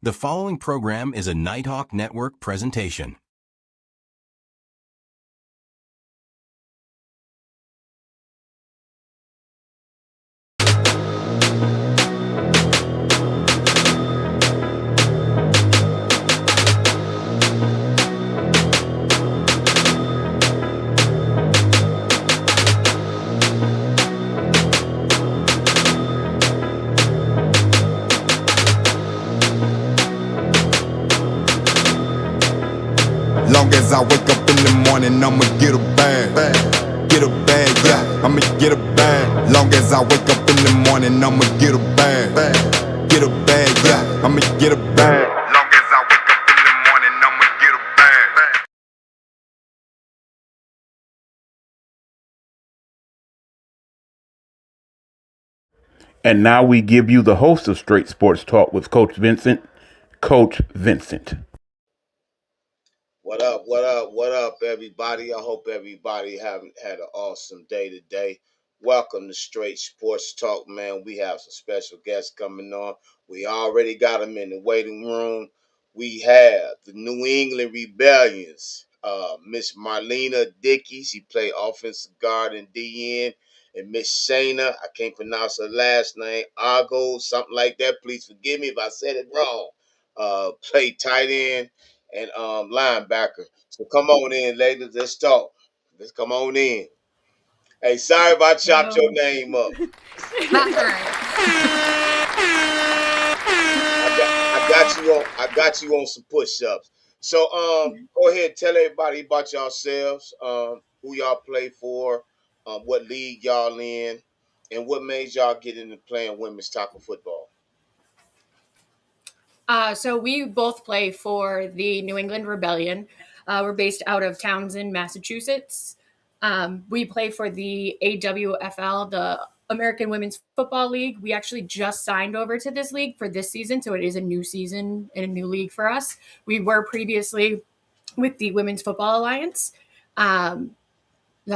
The following program is a Nighthawk Network presentation. Long as I wake up in the morning, I'ma get a bag. Get a bag, yeah, I'ma get a bag. Long as I wake up in the morning, I'ma get a bag. Get a bag, yeah, I'ma get a bag. Long as I wake up in the morning, I'ma get a bag. And now we give you the host of Straight Sports Talk with Coach Vincent, Coach Vincent. What up, what up, what up, everybody? I hope everybody having had an awesome day today. Welcome to Straight Sports Talk, man. We have some special guests coming on. We already got them in the waiting room. We have the New England Rebellions, Miss Marlena Dickey. She played offensive guard in DN. And Miss Shayna, I can't pronounce her last name, Argo, something like that. Please forgive me if I said it wrong. Played tight end and linebacker. So come on in, ladies. Let's talk. Let's come on in. Hey, sorry if I chopped your name up. That's all right. I got you on some push-ups. So go ahead, tell everybody about yourselves, who y'all play for, what league y'all in, and what made y'all get into playing women's tackle football. So we both play for the New England Rebellion. We're based out of Townsend, Massachusetts. We play for the AWFL, the American Women's Football League. We actually just signed over to this league for this season, so it is a new season and a new league for us. We were previously with the Women's Football Alliance. That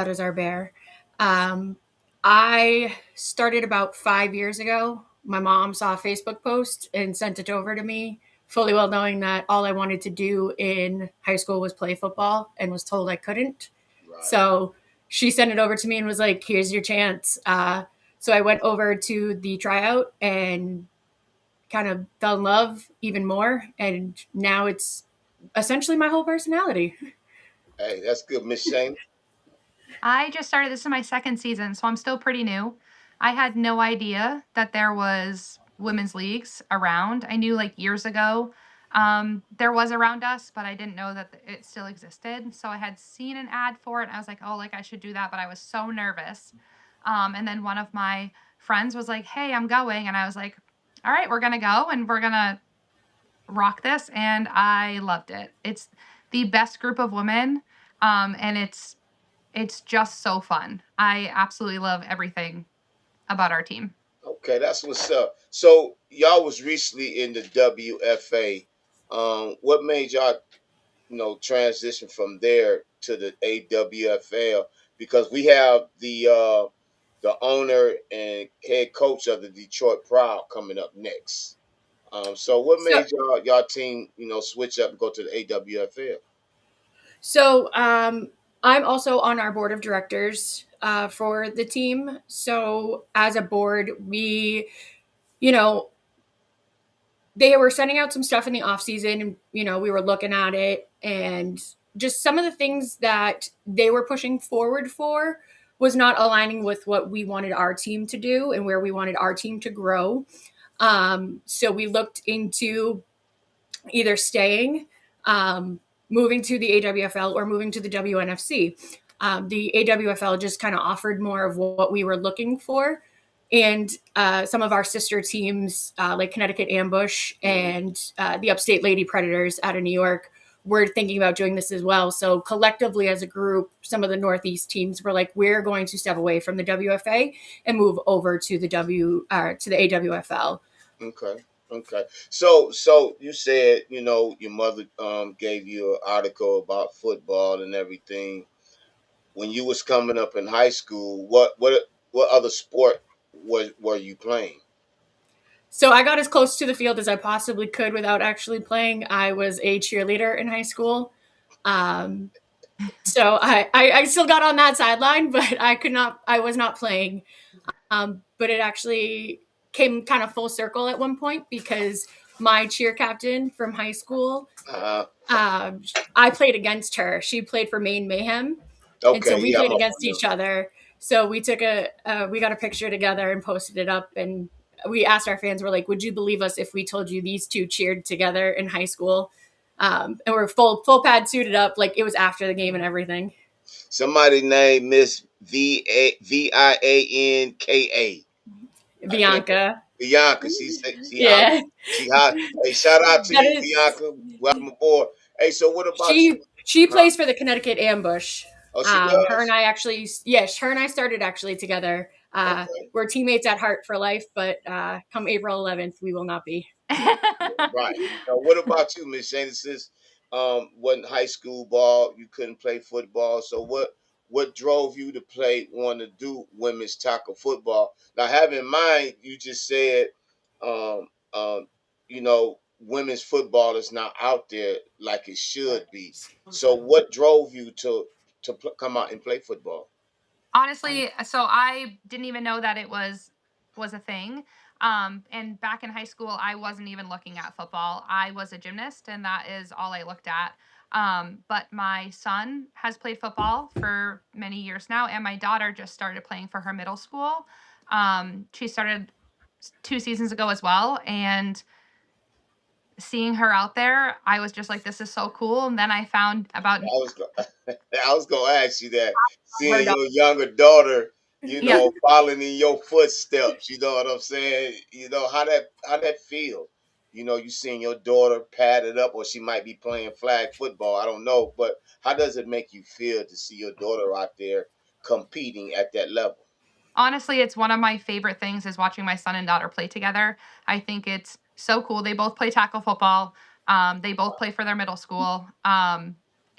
is our bear. I started about 5 years ago. My mom saw a Facebook post and sent it over to me, fully well knowing that all I wanted to do in high school was play football and was told I couldn't. Right. So she sent it over to me and was like, here's your chance. So I went over to the tryout and kind of fell in love even more. And now it's essentially my whole personality. Hey, that's good, Miss Shane. I just started. This is my second season, so I'm still pretty new. I had no idea that there was women's leagues around. I knew like years ago there was around us, but I didn't know that it still existed. So I had seen an ad for it. And I was like, oh, like I should do that, but I was so nervous. And then one of my friends was like, hey, I'm going. And I was like, all right, we're going to go and we're going to rock this. And I loved it. It's the best group of women. And it's just so fun. I absolutely love everything about our team. Okay, that's what's up. So y'all was recently in the WFA. What made y'all, transition from there to the AWFL? Because we have the owner and head coach of the Detroit Proud coming up next. So what So, made y'all team, switch up and go to the AWFL? So I'm also on our board of directors for the team. So as a board, you know, they were sending out some stuff in the off season, and we were looking at it, and just some of the things that they were pushing forward for was not aligning with what we wanted our team to do and where we wanted our team to grow. So we looked into either staying, moving to the AWFL, or moving to the WNFC. The AWFL just kind of offered more of what we were looking for. And some of our sister teams, like Connecticut Ambush and the Upstate Lady Predators out of New York, were thinking about doing this as well. So collectively as a group, some of the Northeast teams were like, we're going to step away from the WFA and move over to the AWFL. Okay. Okay. So you said, your mother gave you an article about football and everything. When you was coming up in high school, what other sport were you playing? So I got as close to the field as I possibly could without actually playing. I was a cheerleader in high school. Um, so I still got on that sideline, but I was not playing. But it actually came kind of full circle at one point because my cheer captain from high school, Uh-huh. um, I played against her. She played for Maine Mayhem, and so Okay, we yeah, I'm played up against on them. each other. So we got a picture together and posted it up, and we asked our fans, we're like, would you believe us if we told you these two cheered together in high school? And we're full pad suited up, like it was after the game and everything. Somebody named Miss Vianka. I can't Bianca. Bianca. She hollering. Yeah. She hot. Hey, shout out to That you, is Bianca. Welcome aboard. Hey, so what about you? she Huh? plays for the Connecticut Ambush. Oh, she Her and does. I actually, yes, her and I started actually together. Okay. We're teammates at heart for life, but come April 11th, we will not be. Right. Now, what about you, Miss Shana? Since wasn't high school ball, you couldn't play football. So what drove you to want to do women's tackle football? Now, have in mind, you just said, um, um, women's football is not out there like it should be. So, what drove you to come out and play football? Honestly, so I didn't even know that it was a thing. And back in high school, I wasn't even looking at football. I was a gymnast, and that is all I looked at. But my son has played football for many years now, and my daughter just started playing for her middle school. She started 2 seasons ago as well, and seeing her out there, I was just like, "This is so cool." And then I found about I was go- I was gonna ask you that. Her Seeing dog. your younger daughter, yeah. following in your footsteps. You know what I'm saying? You know how that feel. You seeing your daughter padded up, or she might be playing flag football. I don't know, but how does it make you feel to see your daughter out there competing at that level? Honestly, it's one of my favorite things is watching my son and daughter play together. I think it's so cool. They both play tackle football. They both play for their middle school.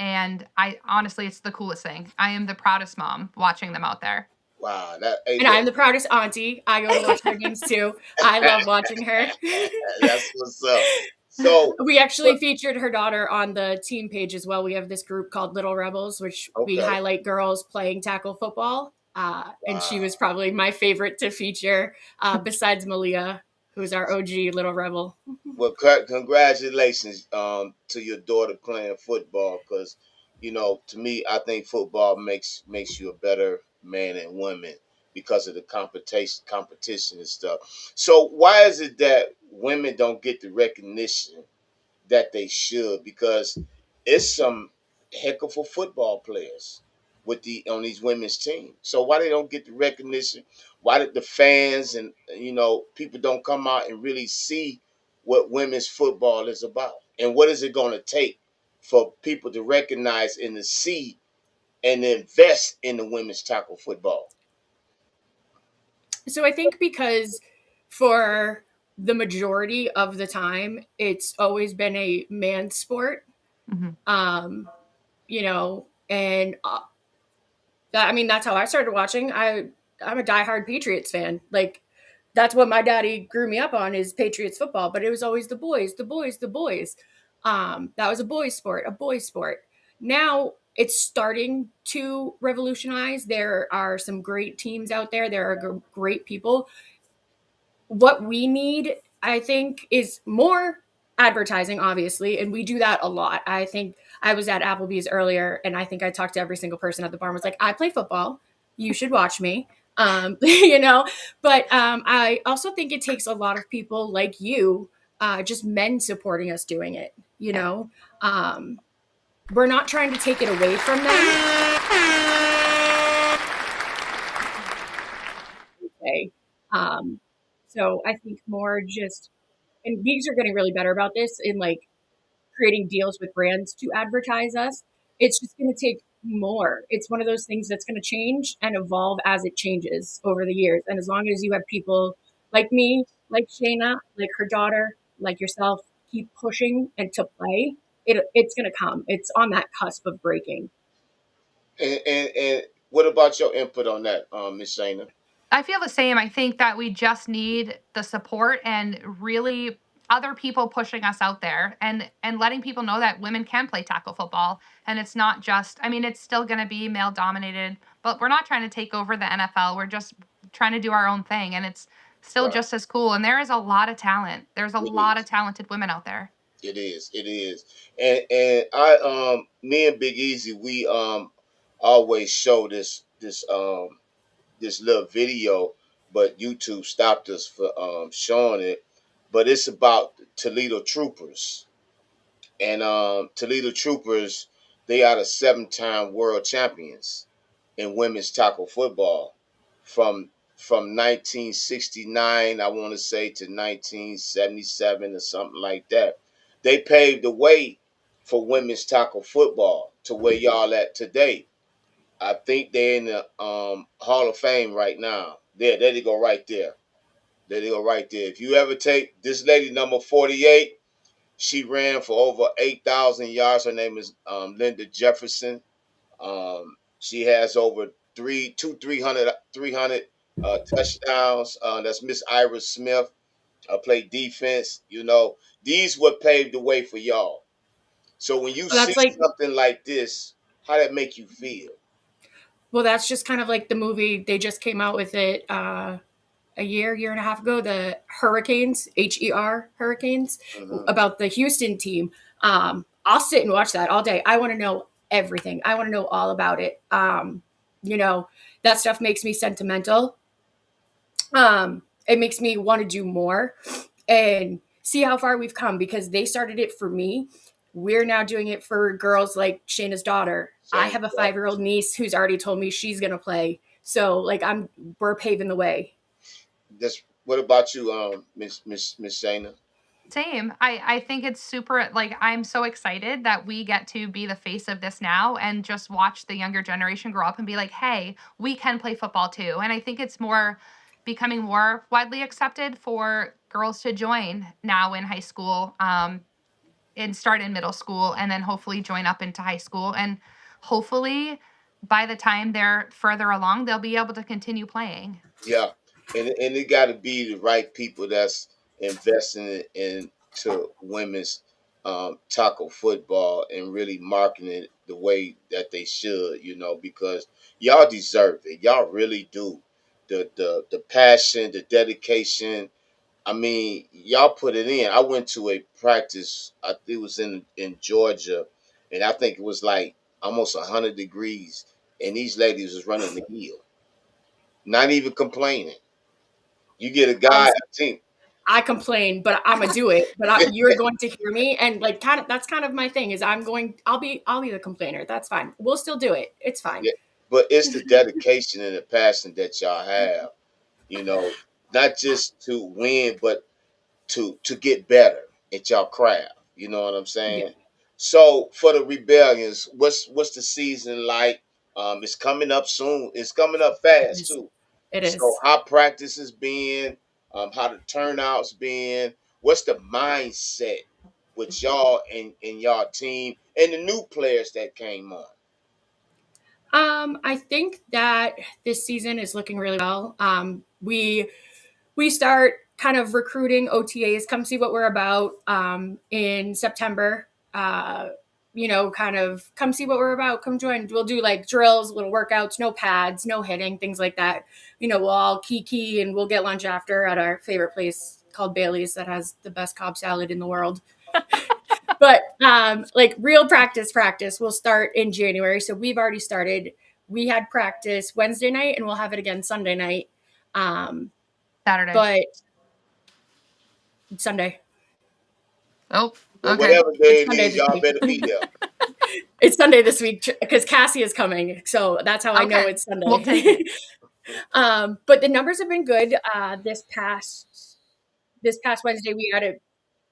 And I honestly, it's the coolest thing. I am the proudest mom watching them out there. Wow, that hey, And I'm the proudest auntie. I go to watch their games too. I love watching her. that's what's up. So, We what? actually featured her daughter on the team page as well. We have this group called Little Rebels, which we Okay, highlight girls playing tackle football. And she was wow. probably my favorite to feature, besides Malia, who's our OG Little Rebel. Well, congratulations to your daughter playing football because to me, I think football makes you a better man and woman because of the competition and stuff. So why is it that women don't get the recognition that they should? Because it's some heck of a football players with on these women's teams. So why they don't get the recognition? Why did the fans and people don't come out and really see what women's football is about? And what is it going to take for people to recognize and to see and invest in the women's tackle football? So I think because for the majority of the time, it's always been a man's sport. Mhm. And I mean, that's how I started watching. I'm a diehard Patriots fan. Like, that's what my daddy grew me up on is Patriots football. But it was always the boys, the boys, the boys. That was a boys' sport, a boys' sport. Now it's starting to revolutionize. There are some great teams out there. There are great people. What we need, I think, is more advertising, obviously, and we do that a lot. I think I was at Applebee's earlier, and I think I talked to every single person at the bar and was like, I play football. You should watch me. you know, but I also think it takes a lot of people like you, just men supporting us doing it. Yeah. Um, we're not trying to take it away from them. Okay. Um, so I think more just, and leagues are getting really better about this in like creating deals with brands to advertise us. It's just going to take more. It's one of those things that's going to change and evolve as it changes over the years. And as long as you have people like me, like Shayna, like her daughter, like yourself, keep pushing and to play, it's going to come. It's on that cusp of breaking. And what about your input on that, Miss Shayna? I feel the same. I think that we just need the support and really other people pushing us out there and letting people know that women can play tackle football, and it's not just, I mean, it's still going to be male dominated, but we're not trying to take over the NFL. We're just trying to do our own thing, and it's still Right. just as cool, and there is a lot of talent. There's a It lot of is. talented women out there. It is. It is. And I me and Big Easy, we always show this little video, but YouTube stopped us for showing it. But it's about Toledo Troopers. And Toledo Troopers, they are the 7-time world champions in women's tackle football from 1969, I want to say, to 1977 or something like that. They paved the way for women's tackle football to where y'all at today. I think they're in the Hall of Fame right now. There they go right there. There they go right there. If you ever take this lady number 48, she ran for over 8,000 yards. Her name is Linda Jefferson. She has over 300 touchdowns. That's Miss Ira Smith. Played defense. You know, these would pave the way for y'all. So when you see That's like, something like this, how that make you feel? well, that's just kind of like the movie they just came out with it a year and a half ago, the Hurricanes, Hurricanes, Hmm. about the Houston team. I'll sit and watch that all day. I want to know everything. I want to know all about it. You know, that stuff makes me sentimental. It makes me want to do more and see how far we've come because they started it for me. We're now doing it for girls like Shayna's daughter. I Shane, have a 5-year-old niece who's already told me she's gonna play. So like we're paving the way. that's what about you, Miss Shayna? Same. I think it's super, like, I'm so excited that we get to be the face of this now and just watch the younger generation grow up and be like, hey, we can play football too. And I think it's more becoming more widely accepted for girls to join now in high school, and start in middle school and then hopefully join up into high school. And hopefully by the time they're further along, they'll be able to continue playing. Yeah, and it got to be the right people that's investing into women's tackle football and really marketing it the way that they should. You know, because y'all deserve it. Y'all really do. The passion, the dedication. I mean, y'all put it in. I went to a practice. It was in Georgia, and I think it was like almost 100 degrees, and these ladies was running the hill, not even complaining. You get a guy, Um, I think. I complain, but I'm gonna do it. But you're going to hear me, and like kind of that's kind of my thing is I'll be the complainer. That's fine. We'll still do it. It's fine. Yeah, but it's the dedication and the passion that y'all have, you know, not just to win, but to get better at y'all craft. You know what I'm Yeah, saying? So for the rebellions, what's the season like? It's coming up soon. It's coming up it fast is. too. It So is. how practice has been, how the turnouts been, what's the mindset with y'all and y'all team and the new players that came on? I think that this season is looking really well. We start kind of recruiting OTAs. Come see what we're about in September. Kind of come see what we're about. Come join. We'll do like drills, little workouts, no pads, no hitting, things like that. We'll all kiki and we'll get lunch after at our favorite place called Bailey's that has the best Cobb salad in the world. But like real practice will start in January. So we've already started. We had practice Wednesday night and we'll have it again Sunday night. Um, Saturday. but Sunday. Oh, Well, okay. whatever day It's it Sunday is, this y'all week. better be there. It's Sunday this week because Cassie is coming. So that's how I know Okay. it's We'll take it. Sunday. But the numbers have been good. This past Wednesday we had a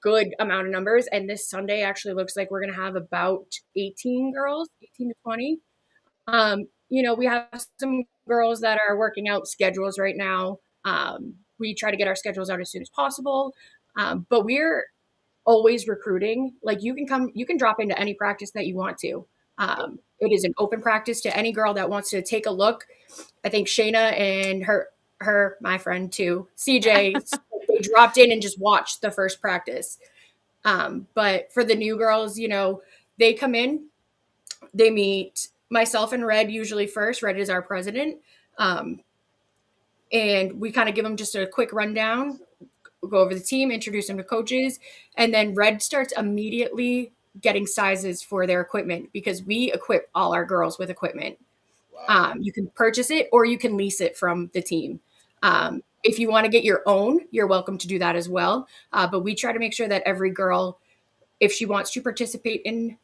good amount of numbers, and this Sunday actually looks like we're gonna have about 18 girls, 18 to 20. We have some girls that are working out schedules right now. We try to get our schedules out as soon as possible. But we're always recruiting. Like you can drop into any practice that you want to. It is an open practice to any girl that wants to take a look. I think Shayna and my friend too, CJ, they dropped in and just watched the first practice. But for the new girls, they come in, they meet myself and Red usually first. Red is our president. Um, and we kind of give them just a quick rundown, go over the team, introduce them to coaches, and then Red starts immediately getting sizes for their equipment because we equip all our girls with equipment. Wow. You can purchase it or you can lease it from the team. If you want to get your own, you're welcome to do that as well. But we try to make sure that every girl, if she wants to participate in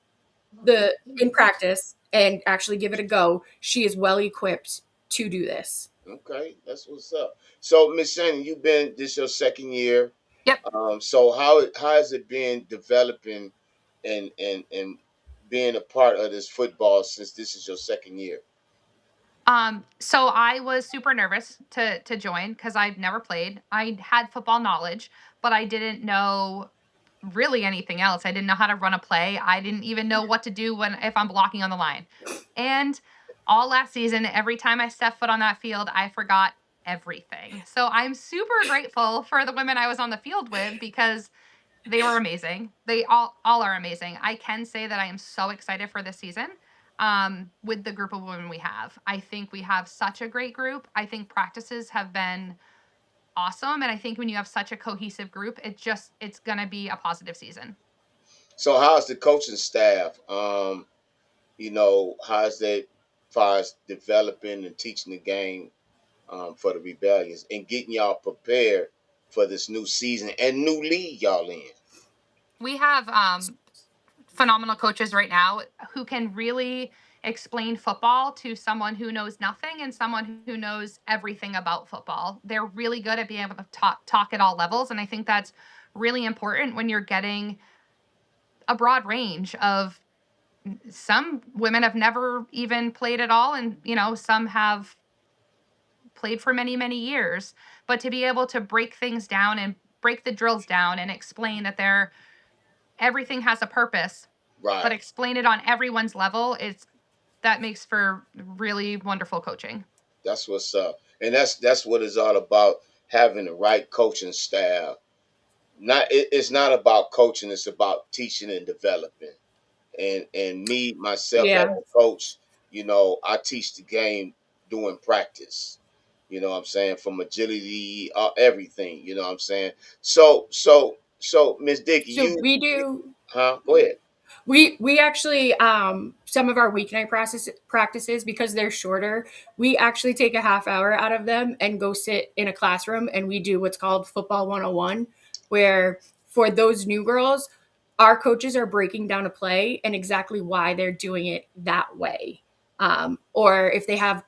practice and actually give it a go, she is well equipped to do this. Okay, that's what's up. So, Miss Shannon, you've been this your second year. Yep. So how has it been developing and being a part of this football since this is your second year? So I was super nervous to join because I've never played. I had football knowledge, but I didn't know really anything else. I didn't know how to run a play. I didn't even know what to do when if I'm blocking on the line. And all last season, every time I stepped foot on that field, I forgot everything. So I'm super grateful for the women I was on the field with because they were amazing. They all are amazing. I can say that I am so excited for this season with the group of women we have. I think we have such a great group. I think practices have been awesome, and I think when you have such a cohesive group, it's going to be a positive season. So how's the coaching staff? How's that far as developing and teaching the game for the rebellions and getting y'all prepared for this new season and new league y'all in? We have phenomenal coaches right now who can really explain football to someone who knows nothing and someone who knows everything about football. They're really good at being able to talk at all levels, and I think that's really important when you're getting a broad range of some women have never even played at all, and some have played for many many years, but to be able to break things down and break the drills down and explain that everything has a purpose, but Right. explain it on everyone's level, is that makes for really wonderful coaching. That's what's up. And that's what it's all about, having the right coaching staff. It's not about coaching, it's about teaching and developing. And me myself as Yeah. a coach, I teach the game doing practice. You know what I'm saying? From agility, everything, you know what I'm saying? So Miss Dickey, So we do huh? Go ahead. we actually some of our weeknight practices, because they're shorter, we actually take a half hour out of them and go sit in a classroom and we do what's called football 101, where for those new girls, our coaches are breaking down a play and exactly why they're doing it that way. Or if they have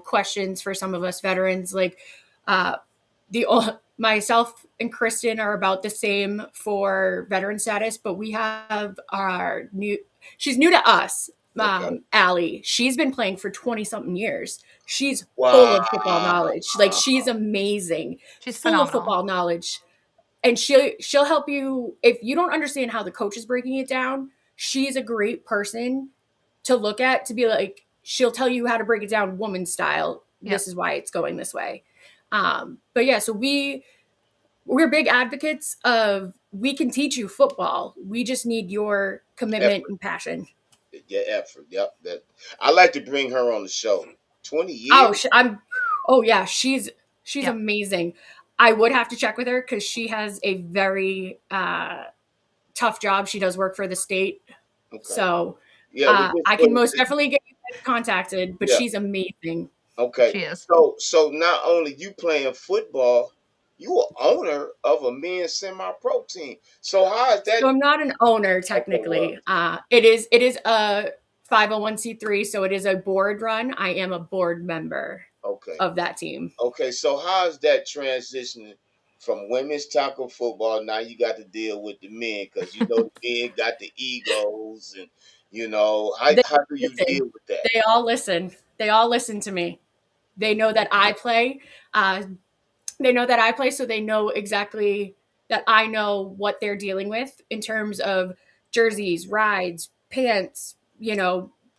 questions for some of us veterans, like uh, the myself and Kristen are about the same for veteran status, but we have our she's new to us, Okay. Allie. She's been playing for 20 something years. She's full Wow. of football knowledge. Like, she's amazing, She's full of phenomenal. football knowledge. And she'll help you if you don't understand how the coach is breaking it down. She's a great person to look at, to be like, she'll tell you how to break it down woman style. Yep. This is why it's going this way. But yeah, so we're big advocates of, we can teach you football. We just need your commitment Effort. and passion. Yeah, effort. Yep. That I like to bring her on the show. 20 years. Oh, yeah, she's Yep. amazing. I would have to check with her because she has a very tough job. She does work for the state. Okay. So Yeah, we just I put can most definitely get you guys contacted, but yeah. she's amazing. Okay. She is. So not only you playing football, you are owner of a men's semi-pro team. So how is that? So I'm not an owner Okay, well, technically. It is a 501c3, so it is a board run. I am a board member okay. of that team. Okay, so how is that transitioning from women's tackle football? Now you got to deal with the men because the men got the egos, and They how do you listen. deal with that? They all listen. They all listen to me. They know that I play. Uh, they know that I play, so they know exactly that I know what they're dealing with in terms of jerseys, rides, pants,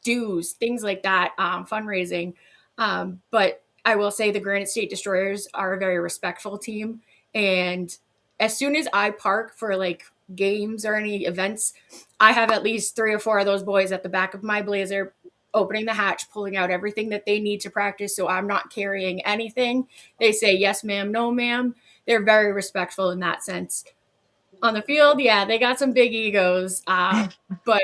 dues, things like that, fundraising. But I will say the Granite State Destroyers are a very respectful team. And as soon as I park for like games or any events, I have at least 3 or 4 of those boys at the back of my Blazer opening the hatch, pulling out everything that they need to practice. So I'm not carrying anything. They say, yes, ma'am, no, ma'am. They're very respectful in that sense. On the field, yeah, they got some big egos, but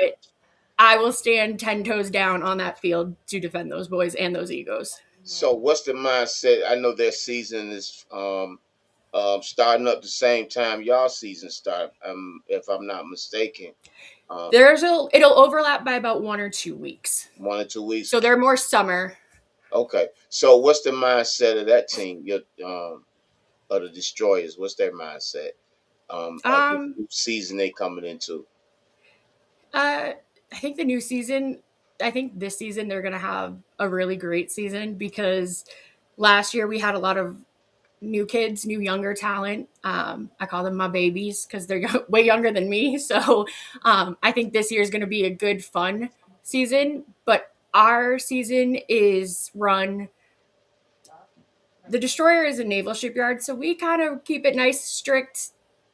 I will stand 10 toes down on that field to defend those boys and those egos. So what's the mindset? I know their season is starting up the same time y'all season start. If I'm not mistaken, um, It'll overlap by about 1 or 2 weeks. 1 or 2 weeks. So they're more summer. Okay. So what's the mindset of that team? Your of the Destroyers. What's their mindset? Of the Um, new season they coming into. I think the new season, I think this season they're going to have a really great season because last year we had a lot of new kids, new younger talent. I call them my babies because they're way younger than me. So I think this year is going to be a good, fun season. But our season is run. The Destroyer is a naval shipyard, so we kind of keep it nice, strict.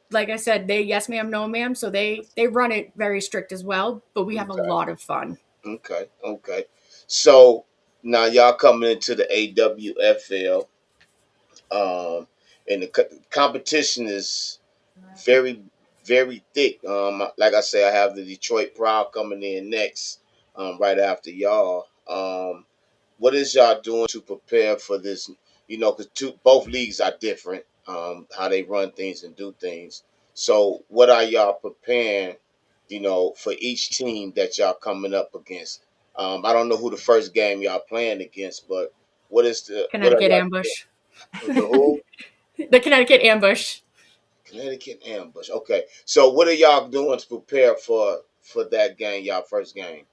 Like I said, they yes ma'am, no ma'am, so they run it very strict as well. But we have a Okay. lot of fun. Okay. Okay. So now y'all coming into the AWFL, and the competition is very, very thick. Like I say, I have the Detroit Proud coming in next, right after y'all. What is y'all doing to prepare for this? You know, because both leagues are different, how they run things and do things. So, what are y'all preparing? You know, for each team that y'all coming up against. I don't know who the first game y'all playing against, but what are Connecticut y'all ambush. doing? The who? The Connecticut ambush. Connecticut ambush. Okay, so what are y'all doing to prepare for that game, y'all first game?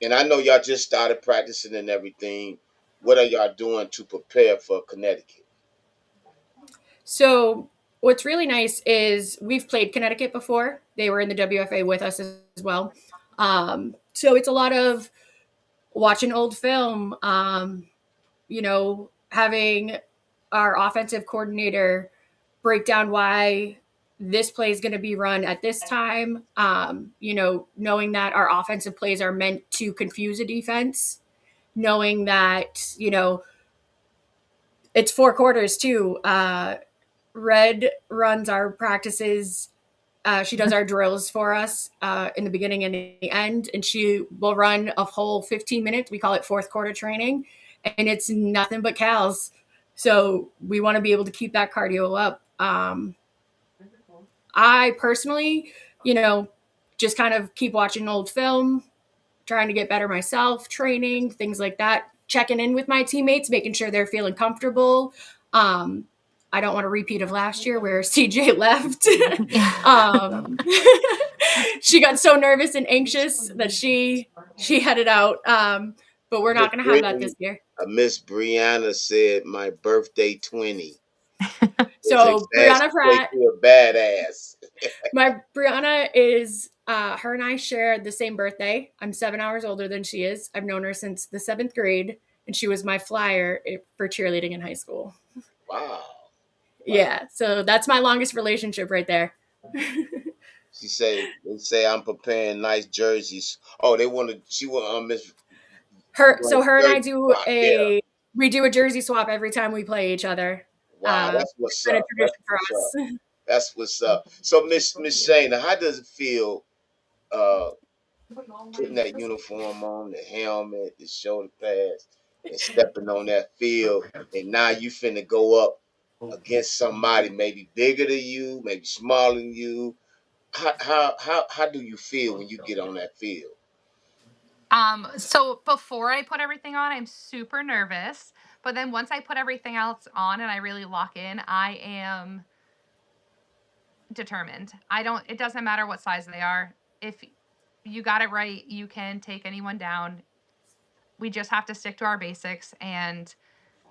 And I know y'all just started practicing and everything. What are y'all doing to prepare for Connecticut? So what's really nice is we've played Connecticut before. They were in the WFA with us as well. So it's a lot of watching old film, having our offensive coordinator break down why this play is going to be run at this time. Knowing that our offensive plays are meant to confuse a defense, knowing that, it's 4 quarters too. Red runs our practices. She does our drills for us in the beginning and the end, and she will run a whole 15 minutes. We call it fourth quarter training, and it's nothing but cows. So we want to be able to keep that cardio up. I personally, you know, just kind of keep watching old film, trying to get better myself, training, things like that, checking in with my teammates, making sure they're feeling comfortable. Um, I don't want a repeat of last year where CJ left. um, she got so nervous and anxious that she headed out. But we're Miss not going to have that this Brittany, year. Miss Brianna said my birthday 20. It's So Brianna makes Pratt, you a badass. my Brianna is her and I share the same birthday. I'm 7 hours older than she is. I've known her since the 7th grade, and she was my flyer for cheerleading in high school. Wow. Wow. Yeah, so that's my longest relationship right there. They say I'm preparing nice jerseys. Oh, she want Miss Her and I jersey do swap. Yeah. a jersey swap every time we play each other. Wow, that's what's Kind of up. That's tradition for what's up. us. That's what's up. So Miss Shayna, how does it feel uh putting that uniform on, the helmet, the shoulder pads, and stepping on that field, and now you finna go up against somebody maybe bigger than you, maybe smaller than you. How do you feel when you get on that field? So before I put everything on, I'm super nervous. But then once I put everything else on and I really lock in, I am determined. It doesn't matter what size they are. If you got it right, you can take anyone down. We just have to stick to our basics, and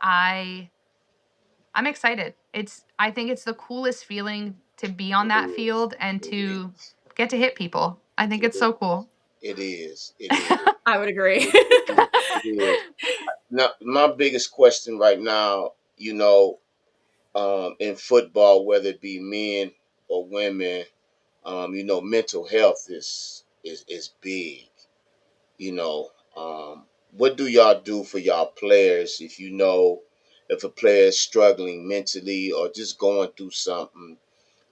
I I'm excited. I think it's the coolest feeling to be on It that is. field and It to is. get to hit people. I think It it's is. so cool. It is. It is. I would agree. It is. now my biggest question right now, in football, whether it be men or women, mental health is big. You know, what do y'all do for y'all players if if a player is struggling mentally or just going through something?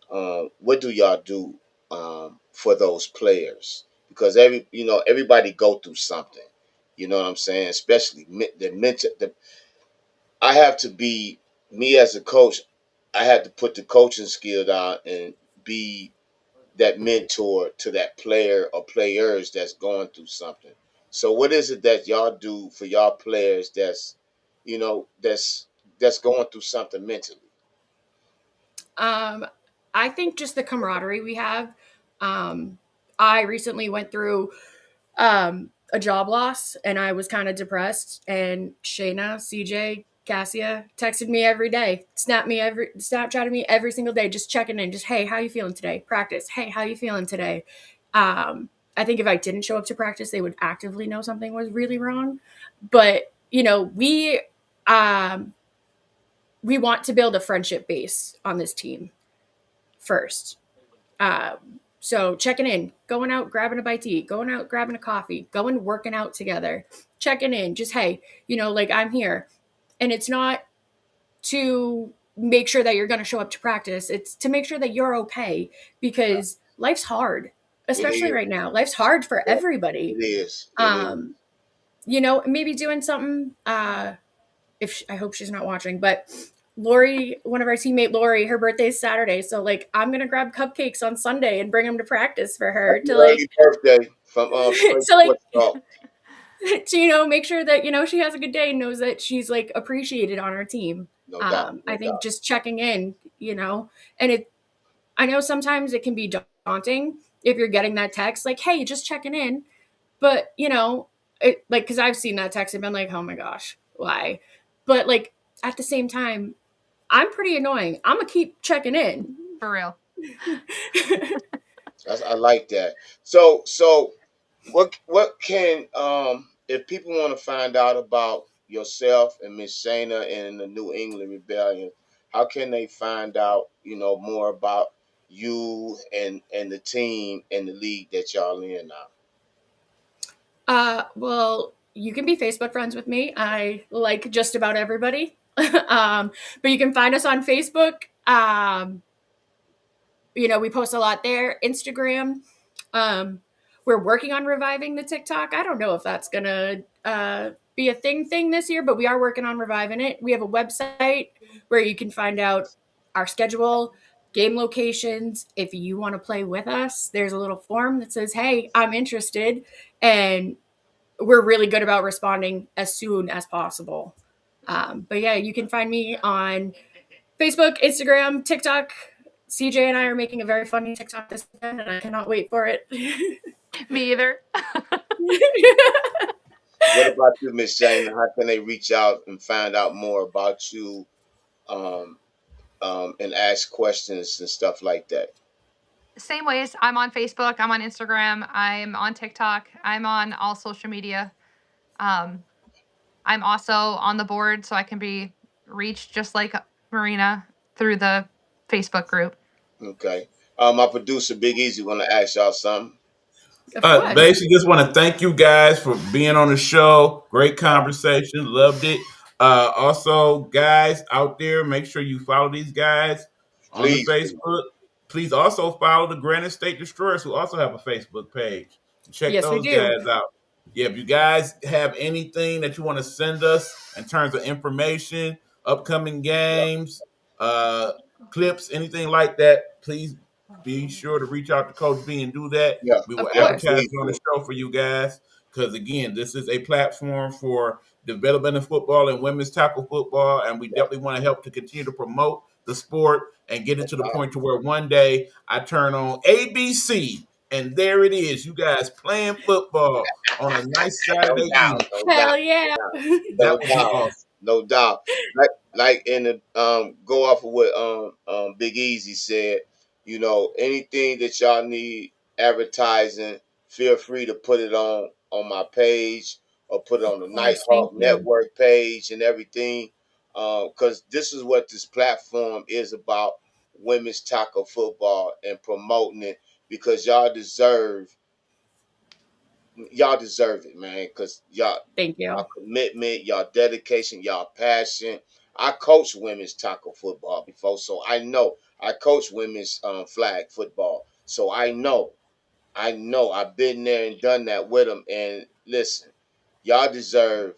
What do y'all do for those players? Because everybody go through something. You know what I'm saying? Especially the mental. I have to be me as a coach. I had to put the coaching skill down and be that mentor to that player or players that's going through something. So what is it that y'all do for y'all players that's going through something mentally? Um, I think just the camaraderie we have. Um, I recently went through a job loss and I was kind of depressed. And Shayna, CJ, Cassia texted me every day, Snapchatted me every single day, just checking in, just hey, how you feeling today? Practice. Hey, how you feeling today? I think if I didn't show up to practice, they would actively know something was really wrong. But um, we want to build a friendship base on this team first. So checking in, going out, grabbing a bite to eat, going out, grabbing a coffee, going working out together, checking in, just hey, like I'm here. And it's not to make sure that you're going to show up to practice. It's to make sure that you're okay because life's hard, It especially is. right now. Life's hard for Yeah, everybody. it is. It is. Um, maybe doing something I hope she's not watching, but Lori, one of our teammate Lori, her birthday's Saturday, so like I'm gonna grab cupcakes on Sunday and bring them to practice for her Happy early birthday from Straight to like Sports Talk. to make sure that she has a good day and knows that she's like appreciated on our team. No doubt. I No think doubt. just checking in, and I know sometimes it can be daunting if you're getting that text like, "Hey, just checking in," but because I've seen that text and been like, "Oh my gosh, why?" But like at the same time, I'm pretty annoying. I'm gonna keep checking in. For real. I like that. So what can if people want to find out about yourself and Miss Shayna and the New England Rebellion, how can they find out more about you and the team and the league that y'all in now? Well, you can be Facebook friends with me. I like just about everybody. But you can find us on Facebook. We post a lot there. Instagram. Um, we're working on reviving the TikTok. I don't know if that's gonna be a thing this year, but we are working on reviving it. We have a website where you can find out our schedule, game locations. If you want to play with us, there's a little form that says, "Hey, I'm interested," and we're really good about responding as soon as possible. But yeah, you can find me on Facebook, Instagram, TikTok. CJ and I are making a very funny TikTok this weekend, and I cannot wait for it. Me either. What about you, Miss Shayna? How can they reach out and find out more about you um, and ask questions and stuff like that? Same ways. I'm on Facebook. I'm on Instagram. I'm on TikTok. I'm on all social media. Um, I'm also on the board, so I can be reached just like Marina through the Facebook group. Okay. My producer Big Easy want to ask y'all something. Of course. Basically, just want to thank you guys for being on the show. Great conversation, loved it. Also, guys out there, make sure you follow these guys on the Please, please. Facebook. Please also follow the Granite State Destroyers, who also have a Facebook page. Check Yes, we those do. guys out. Yeah, if you guys have anything that you want to send us in terms of information, upcoming Yeah, games, uh, clips, anything like that, please be sure to reach out to Coach B and do that. yeah, We Of will yeah. course. advertise Please it on the do. show for you guys because, again, this is a platform for development of football and women's tackle football, and we Yeah, definitely want to help to continue to promote the sport and get it no to the doubt. point to where one day I turn on ABC and there it is, you guys playing football on a nice No Saturday doubt. evening. No doubt. Hell yeah. That No would be doubt. awesome. No doubt. Like in the go off of what Big Easy said. Anything that y'all need advertising, feel free to put it on my page or put it on the Of course. Thank Nighthawk you. Network page and everything. Because this is what this platform is about: women's tackle football and promoting it. Because y'all deserve it, man. Because Thank y'all you. commitment, y'all dedication, y'all passion. I coached women's tackle football before, so I know. I coached women's flag football, so I know. I know. I've been there and done that with them. And listen, y'all deserve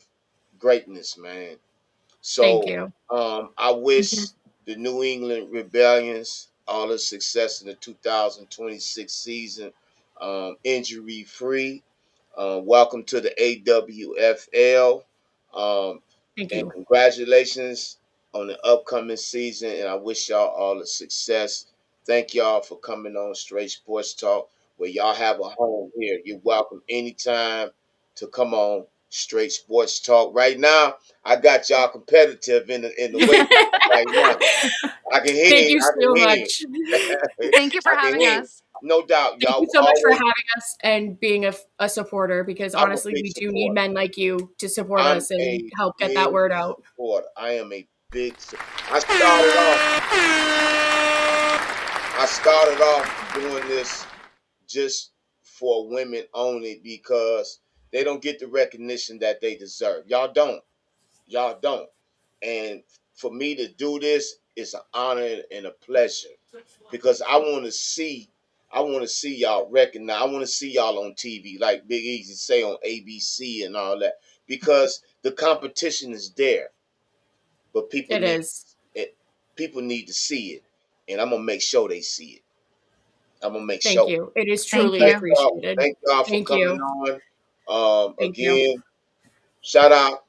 greatness, man. Thank So you. I wish the New England Rebellions all the success in the 2026 season, injury free. Welcome to the AWFL, um, Thank and you. congratulations on the upcoming season. And I wish y'all all the success. Thank y'all for coming on Straight Sports Talk, where y'all have a home here. You're welcome anytime to come on Straight Sports Talk. Right now, I got y'all competitive in the weight right now. I can Thank hear, you I so can hear. much. Thank you for I can having hear. us. No doubt, Thank y'all you will so much for always. having us and being a supporter because I'm a honestly, big we do need supporter. men like you to support I'm us and a help get that big word out. supporter. I am a big. I started off. I started off doing this just for women only because they don't get the recognition that they deserve. Y'all don't. Y'all don't. And for me to do this is an honor and a pleasure because I want to see y'all recognize. I want to see y'all on TV, like Big Easy say on ABC and all that, because the competition is there, but It is. it. People need to see it, and I'm gonna make sure they see it. I'm gonna make Thank sure. you. It is Thank truly Thank you. y'all. appreciated. Thank y'all for Thank coming you. on. Thank you. Again, shout out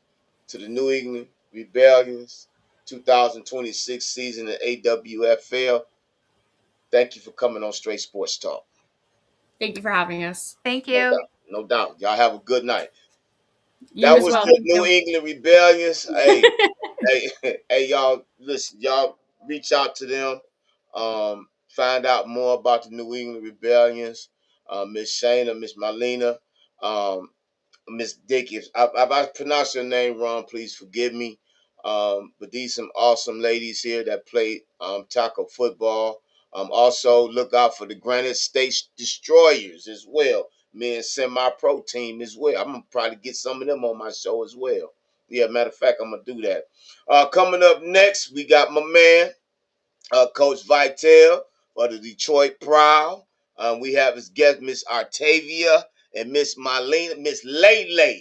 to the New England Rebellions 2026 season in AWFL. Thank you for coming on Straight Sports Talk. Thank you for having us. Thank No you. doubt. No doubt. Y'all have a good night. You That as was well. the Thank New you. England Rebellions. Hey, hey, y'all, listen, y'all reach out to them. Find out more about the New England Rebellions. Miss Shayna, Miss Marlena. Um, Miss Dick. If I pronounce your name wrong, please forgive me. But these some awesome ladies here that play tackle football. Also look out for the Granite State Destroyers as well. Me and semi-pro team as well. I'm gonna probably get some of them on my show as well. Yeah, matter of fact, I'm gonna do that. Coming up next, we got my man, Coach Vitale for the Detroit Proud. We have his guest, Miss Artavia and Miss Marlena, Miss Lele.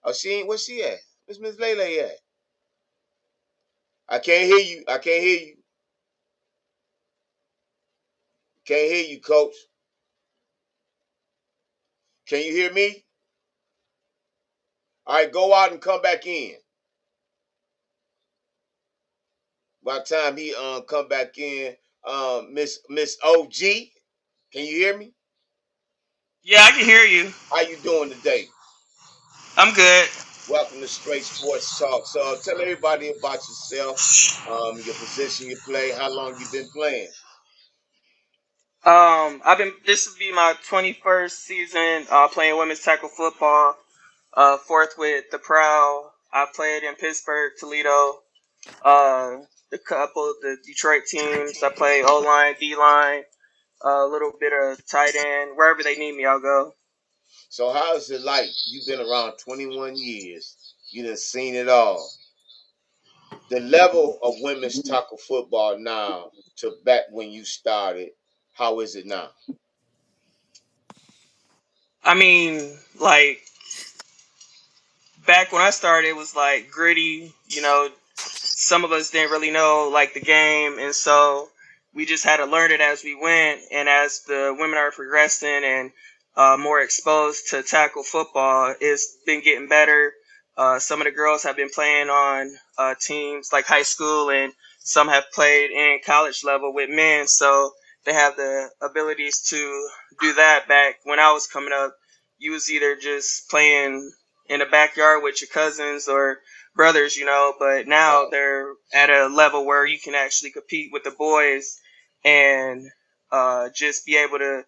Oh, she ain't where she at? Miss Lele at? I can't hear you. I can't hear you. Can't hear you, Coach. Can you hear me? All right, go out and come back in. By the time he come back in, Miss OG, can you hear me? Yeah, I can hear you. How you doing today? I'm good. Welcome to Straight Sports Talk. So tell everybody about yourself, your position you play, how long you been playing. I've been. This will be my 21st season playing women's tackle football. Fourth with the Prowl. I played in Pittsburgh, Toledo. The couple of the Detroit teams. I play O line, D line, a little bit of tight end. Wherever they need me, I'll go. So how is it like? You've been around 21 years. You done seen it all. The level of women's tackle football now to back when you started, how is it now? I mean, like back when I started, it was like gritty. Some of us didn't really know like the game, and so we just had to learn it as we went. And as the women are progressing and more exposed to tackle football, it's been getting better. Some of the girls have been playing on teams like high school, and some have played in college level with men, so they have the abilities to do that. Back when I was coming up, you was either just playing in the backyard with your cousins or brothers, but now they're at a level where you can actually compete with the boys and just be able to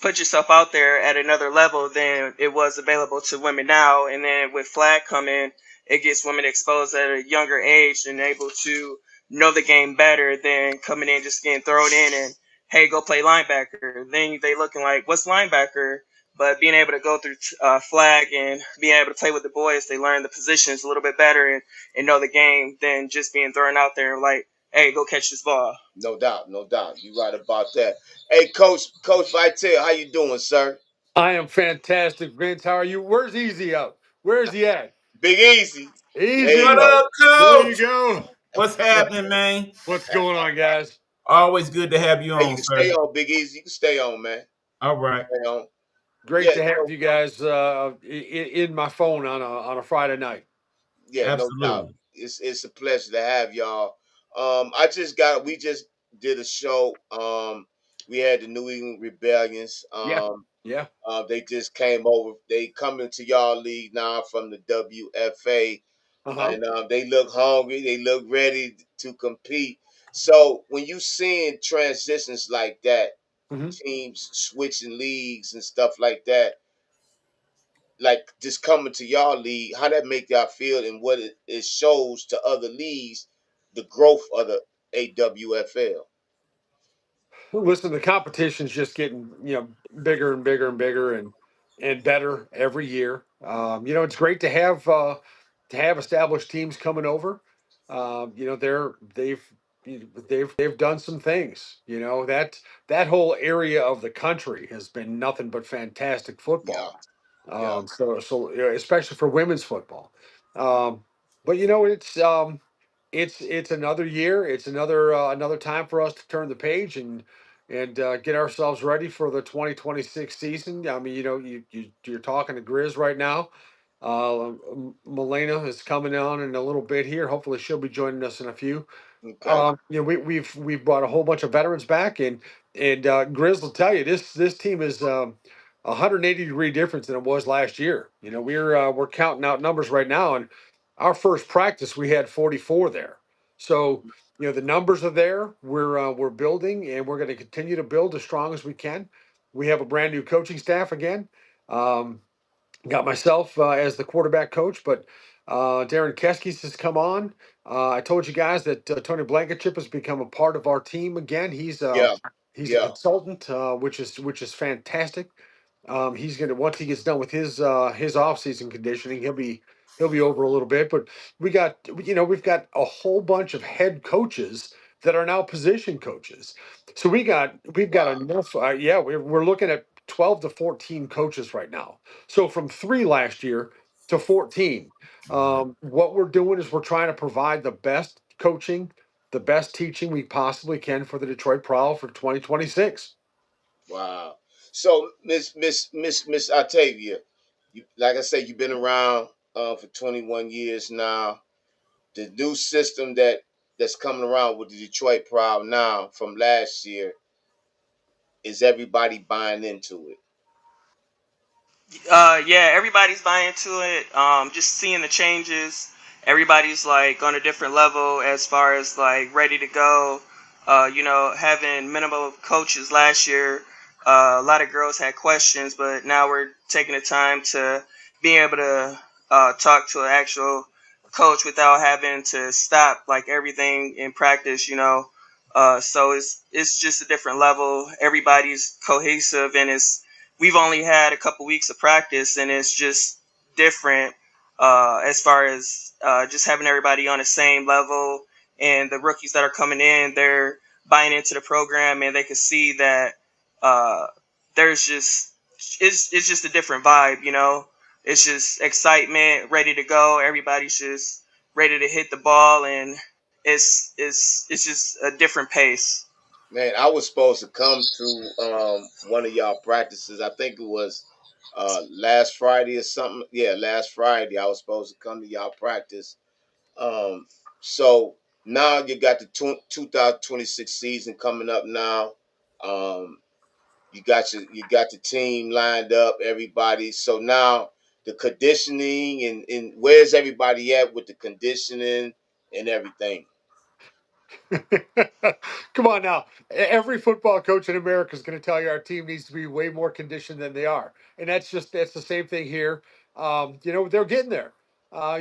put yourself out there at another level than it was available to women now. And then with flag coming, it gets women exposed at a younger age and able to know the game better than coming in just getting thrown in and hey, go play linebacker. Then they looking like what's linebacker? But being able to go through flag and being able to play with the boys, they learn the positions a little bit better and know the game than just being thrown out there like, hey, go catch this ball. No doubt, no doubt. You right about that. Hey, Coach Vitel, how you doing, sir? I am fantastic, Vince. How are you? Where's Easy out? Where's he at? Big Easy. There you What Easy. go. up, There you Coach? go. What's What, happening, man? what's going on, guys? Always good to have you Hey, you on, can stay sir. on, Big Easy. You can stay on, man. All right. Stay on. Great Yeah, to have so you guys in my phone on a Friday night. yeah, no doubt. Absolutely. It's a pleasure to have y'all. We just did a show. We had the New England Rebellions. Yeah, yeah. They just came over. They coming to y'all league now from the WFA, Uh huh. and they look hungry. They look ready to compete. So when you seeing transitions like that, Hmm. teams switching leagues and stuff like that, like just coming to y'all league, how that make y'all feel, and what it shows to other leagues, the growth of the AWFL. Listen, the competition's just getting bigger and bigger and bigger and better every year. It's great to have established teams coming over. They've done some things. That whole area of the country has been nothing but fantastic Yeah, football. yeah, Especially for women's football. Um, but it's another year. It's another time for us to turn the page and get ourselves ready for the 2026 season. I mean, you're talking to Grizz right now. Milena is coming on in a little bit here. Hopefully, she'll be joining us in a few. okay, We've brought a whole bunch of veterans back, and Grizz will tell you this team is 180-degree difference than it was last year. We're counting out numbers right now, and our first practice we had 44 there. So the numbers are there. We're building, and we're going to continue to build as strong as we can. We have a brand new coaching staff again. Um, Got myself as the quarterback coach, but Darren Keskis has come on. I told you guys that Tony Blankenship has become a part of our team again. yeah, He's a yeah, consultant, which is fantastic. He's gonna once he gets done with his off season conditioning, he'll be over a little bit. But we've got a whole bunch of head coaches that are now position coaches. So we've got wow, enough. Yeah, we're looking at 12 to 14 coaches right now. So from 3 last year to 14. What we're doing is we're trying to provide the best coaching, the best teaching we possibly can for the Detroit Prowl for 2026. wow. So Miss Octavia, you, like I said, you've been around for 21 years now. The new system that's coming around with the Detroit Proud now from last year, is everybody buying into it? Yeah, everybody's buying into it. Just seeing the changes, everybody's like on a different level as far as like ready to go. Having minimal coaches last year, a lot of girls had questions, but now we're taking the time to be able to talk to an actual coach without having to stop like everything in practice. So it's just a different level. Everybody's cohesive and it's we've only had a couple weeks of practice and it's just different as far as just having everybody on the same level and the rookies that are coming in they're buying into the program and they can see that uh, there's just it's just a different vibe. It's just excitement, ready to go. Everybody's just ready to hit the ball and it's just a different pace. Man, I was supposed to come to one of y'all practices. I think it was last Friday or something. Yeah, last Friday I was supposed to come to y'all practice. Um, so now you got the 2026 season coming up now. Um, you got the team lined up, everybody. So now the conditioning and where's everybody at with the conditioning and everything? Come on now. Every football coach in America is going to tell you our team needs to be way more conditioned than they are, and that's the same thing here. They're getting there.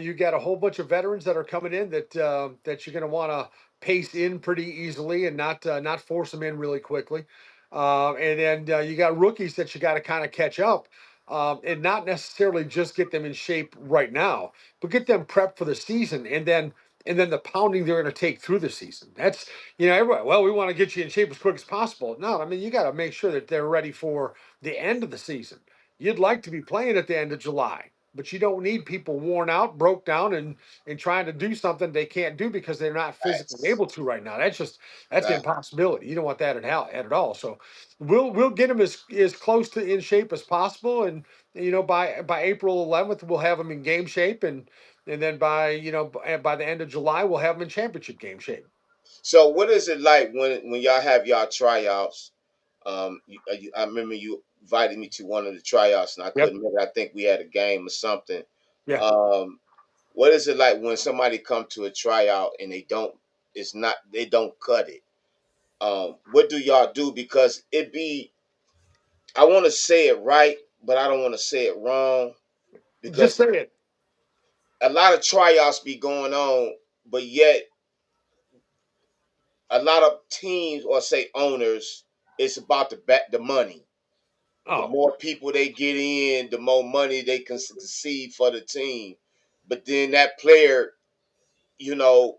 You got a whole bunch of veterans that are coming in that you're going to want to pace in pretty easily and not force them in really quickly. And then you got rookies that you got to kind of catch up. And not necessarily just get them in shape right now, but get them prepped for the season, and then the pounding they're going to take through the season. That's, everybody, well, we want to get you in shape as quick as possible. No, I mean, you got to make sure that they're ready for the end of the season. You'd like to be playing at the end of July, but you don't need people worn out, broke down, and trying to do something they can't do because they're not physically Facts. able to right now. That's an Facts. impossibility. You don't want that at all. So we'll get them as close to in shape as possible, and by April 11th we'll have them in game shape, and then by the end of July we'll have them in championship game shape. So what is it like when y'all have y'all tryouts? I remember you invited me to one of the tryouts, and I Yep. couldn't make it. I think we had a game or something. Yeah. Um, what is it like when somebody come to a tryout and they don't cut it? What do y'all do? Because I want to say it right, but I don't want to say it wrong Just because say it. a lot of tryouts be going on, but yet a lot of teams or say owners, it's about the money. The Oh, more people they get in, the more money they can conceive for the team. But then that player, you know,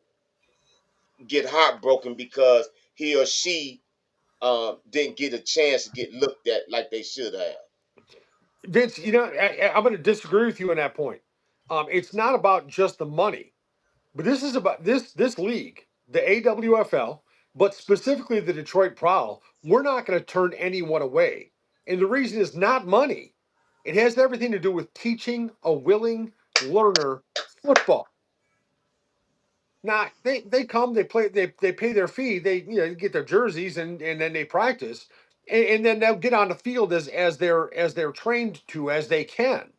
get heartbroken because he or she didn't get a chance to get looked at like they should have. Vince, I'm going to disagree with you on that point. It's not about just the money, but this is about this league, the AWFL, but specifically the Detroit Prowl. We're not going to turn anyone away, and the reason is not money. It has everything to do with teaching a willing learner football. Now they come, they play, they pay their fee, they get their jerseys, and then they practice, and then they'll get on the field as they're trained to as they can.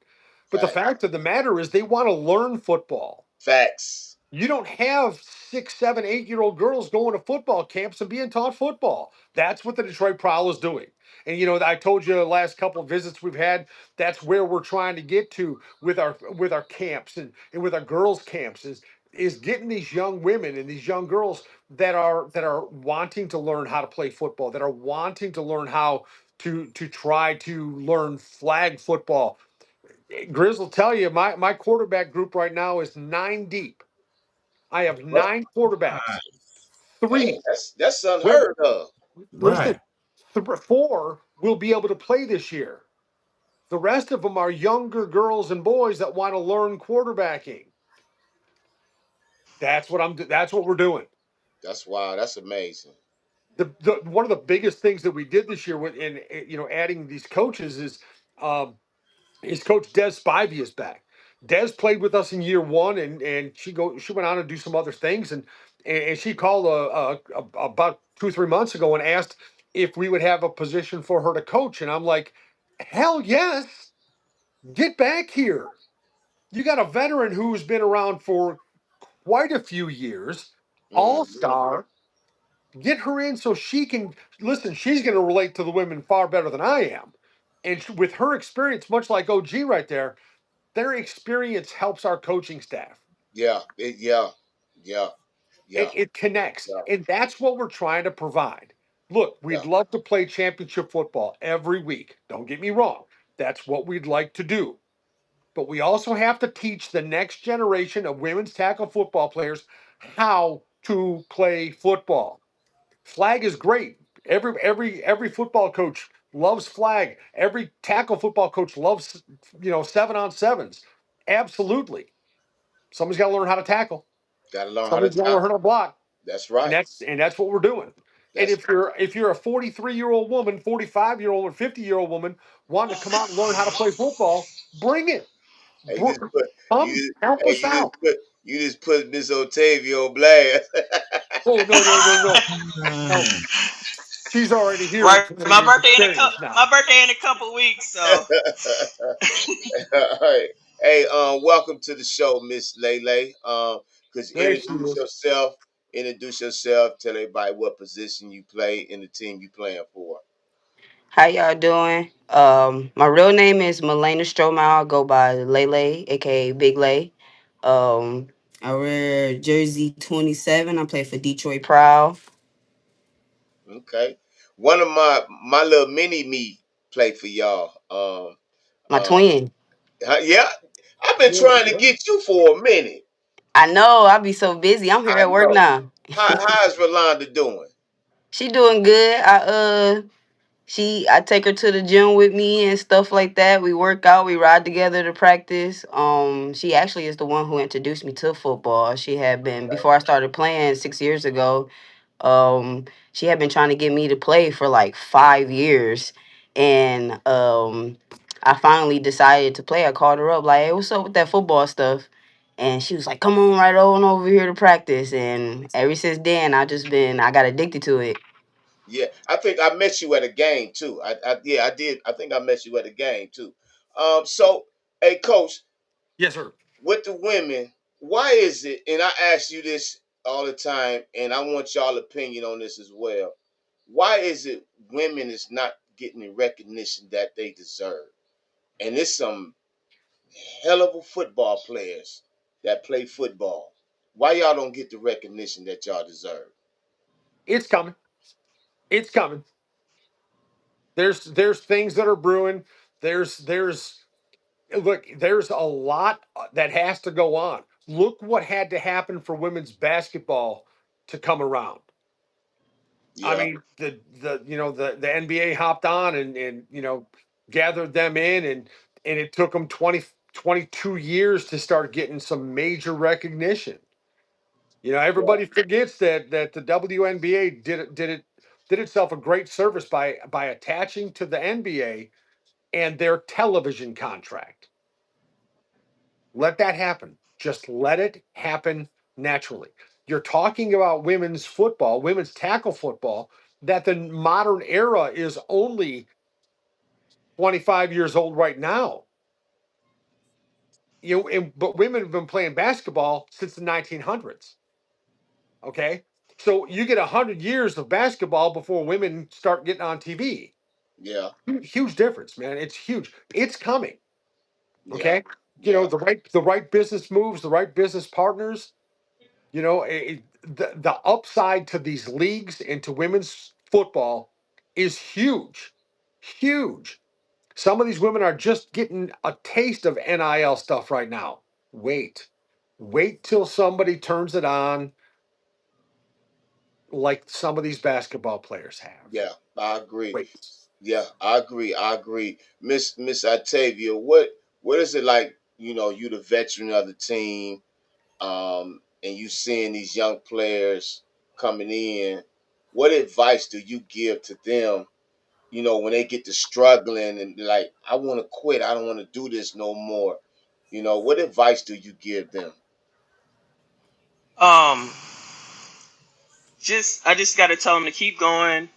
But the Facts. fact of the matter is they want to learn football. Facts. You don't have 6, 7, 8-year-old girls going to football camps and being taught football. That's what the Detroit Prowl is doing. And I told you the last couple of visits we've had, that's where we're trying to get to with our camps and with our girls' camps is getting these young women and these young girls that are wanting to learn how to play football, that are wanting to learn how to try to learn flag football. Grizz will tell you my quarterback group right now is 9 deep. I have But 9 quarterbacks. hey, 3 that's will unheard of. listen. Right. 4 will be able to play this year. The rest of them are younger girls and boys that want to learn quarterbacking. That's what we're doing. That's wow. That's amazing. The one of the biggest things that we did this year with in adding these coaches is Coach Des Spivey is back. Des played with us in year 1, and she went on to do some other things, and she called about 2 3 months ago and asked if we would have a position for her to coach, and I'm like, hell yes, get back here. You got a veteran who's been around for quite a few years, all Hmm. star. Get her in so she can listen. She's going to relate to the women far better than I am, and with her experience, much like OG right there, their experience helps our coaching staff. Yeah. Yeah. Yeah. Yeah. It connects, Yeah. and that's what we're trying to provide. Look, Yeah. we'd love to play championship football every week. Don't get me wrong. That's what we'd like to do. But we also have to teach the next generation of women's tackle football players how to play football. Flag is great. Every football coach loves flag. Every tackle football coach loves 7-on-7s. Absolutely. Somebody's got to learn how to tackle. Got to learn how to Somebody's got to learn how tackle. to block, That's and right. that's what we're doing. And That's if you're a 43-year-old woman, 45-year-old, or 50-year-old woman wanting to come out and learn how to play football, bring it. hey, you just put you Come just, help hey, us out. you just put Miss Otavia on blast. Oh, no, no, no, no, no. Mm. She's already here with Right, 20 years experience now. my birthday in a couple weeks, so All right. Hey, welcome to the show, Miss Lele. Could you There she introduce is. yourself Introduce yourself. Tell everybody what position you play in the team you playing for. How y'all doing? My real name is Melena Stromal. I go by Lele, aka Big Lay. I wear jersey 27. I play for Detroit Proud. Okay. One of my little mini me play for y'all. My Um, twin. yeah, I've been trying to get you for a minute. I know. I'll be so busy. I'm here I at work know. now. How's Rolanda doing? She doing good. I take her to the gym with me and stuff like that. We work out, we ride together to practice. She actually is the one who introduced me to football. She had been before I started playing 6 years ago. She had been trying to get me to play for like 5 years, and I finally decided to play. I called her up like, "Hey, what's up with that football stuff?" And she was like, "Come on, right on over here to practice." And ever since then, I got addicted to it. Yeah, I think I met you at a game too. Yeah, I did. I think I met you at a game too. So, hey, coach, Yes, sir. with the women, why is it? And I ask you this all the time, and I want y'all opinion on this as well. Why is it women is not getting the recognition that they deserve? And there's some hell of a football players that play football. Why y'all don't get the recognition that y'all deserve? It's coming. It's coming. There's things that are brewing. There's look, there's a lot that has to go on. Look what had to happen for women's basketball to come around. I Yeah, mean, the NBA hopped on and gathered them in, and it took them 22 years to start getting some major recognition. yeah, Everybody forgets that the WNBA did itself a great service by attaching to the NBA and their television contract. Let that happen. Just let it happen naturally. You're talking about women's football, women's tackle football, that the modern era is only 25 years old right now. But women have been playing basketball since the 1900s. Okay, so you get 100 years of basketball before women start getting on TV. yeah, Huge difference, man. It's huge. It's coming. yeah, Okay, yeah, the right business moves, the right business partners. The upside to these leagues and to women's football is huge, huge. Some of these women are just getting a taste of NIL stuff right now. Wait, wait till somebody turns it on, like some of these basketball players have. yeah. I agree. Wait. Yeah, I agree. I agree. Miss Octavia, what is it like? You the veteran of the team, and you seeing these young players coming in. What advice do you give to them? When they get to struggling and like, I want to quit. I don't want to do this no more. What advice do you give them? Um, I just got to tell them to keep going.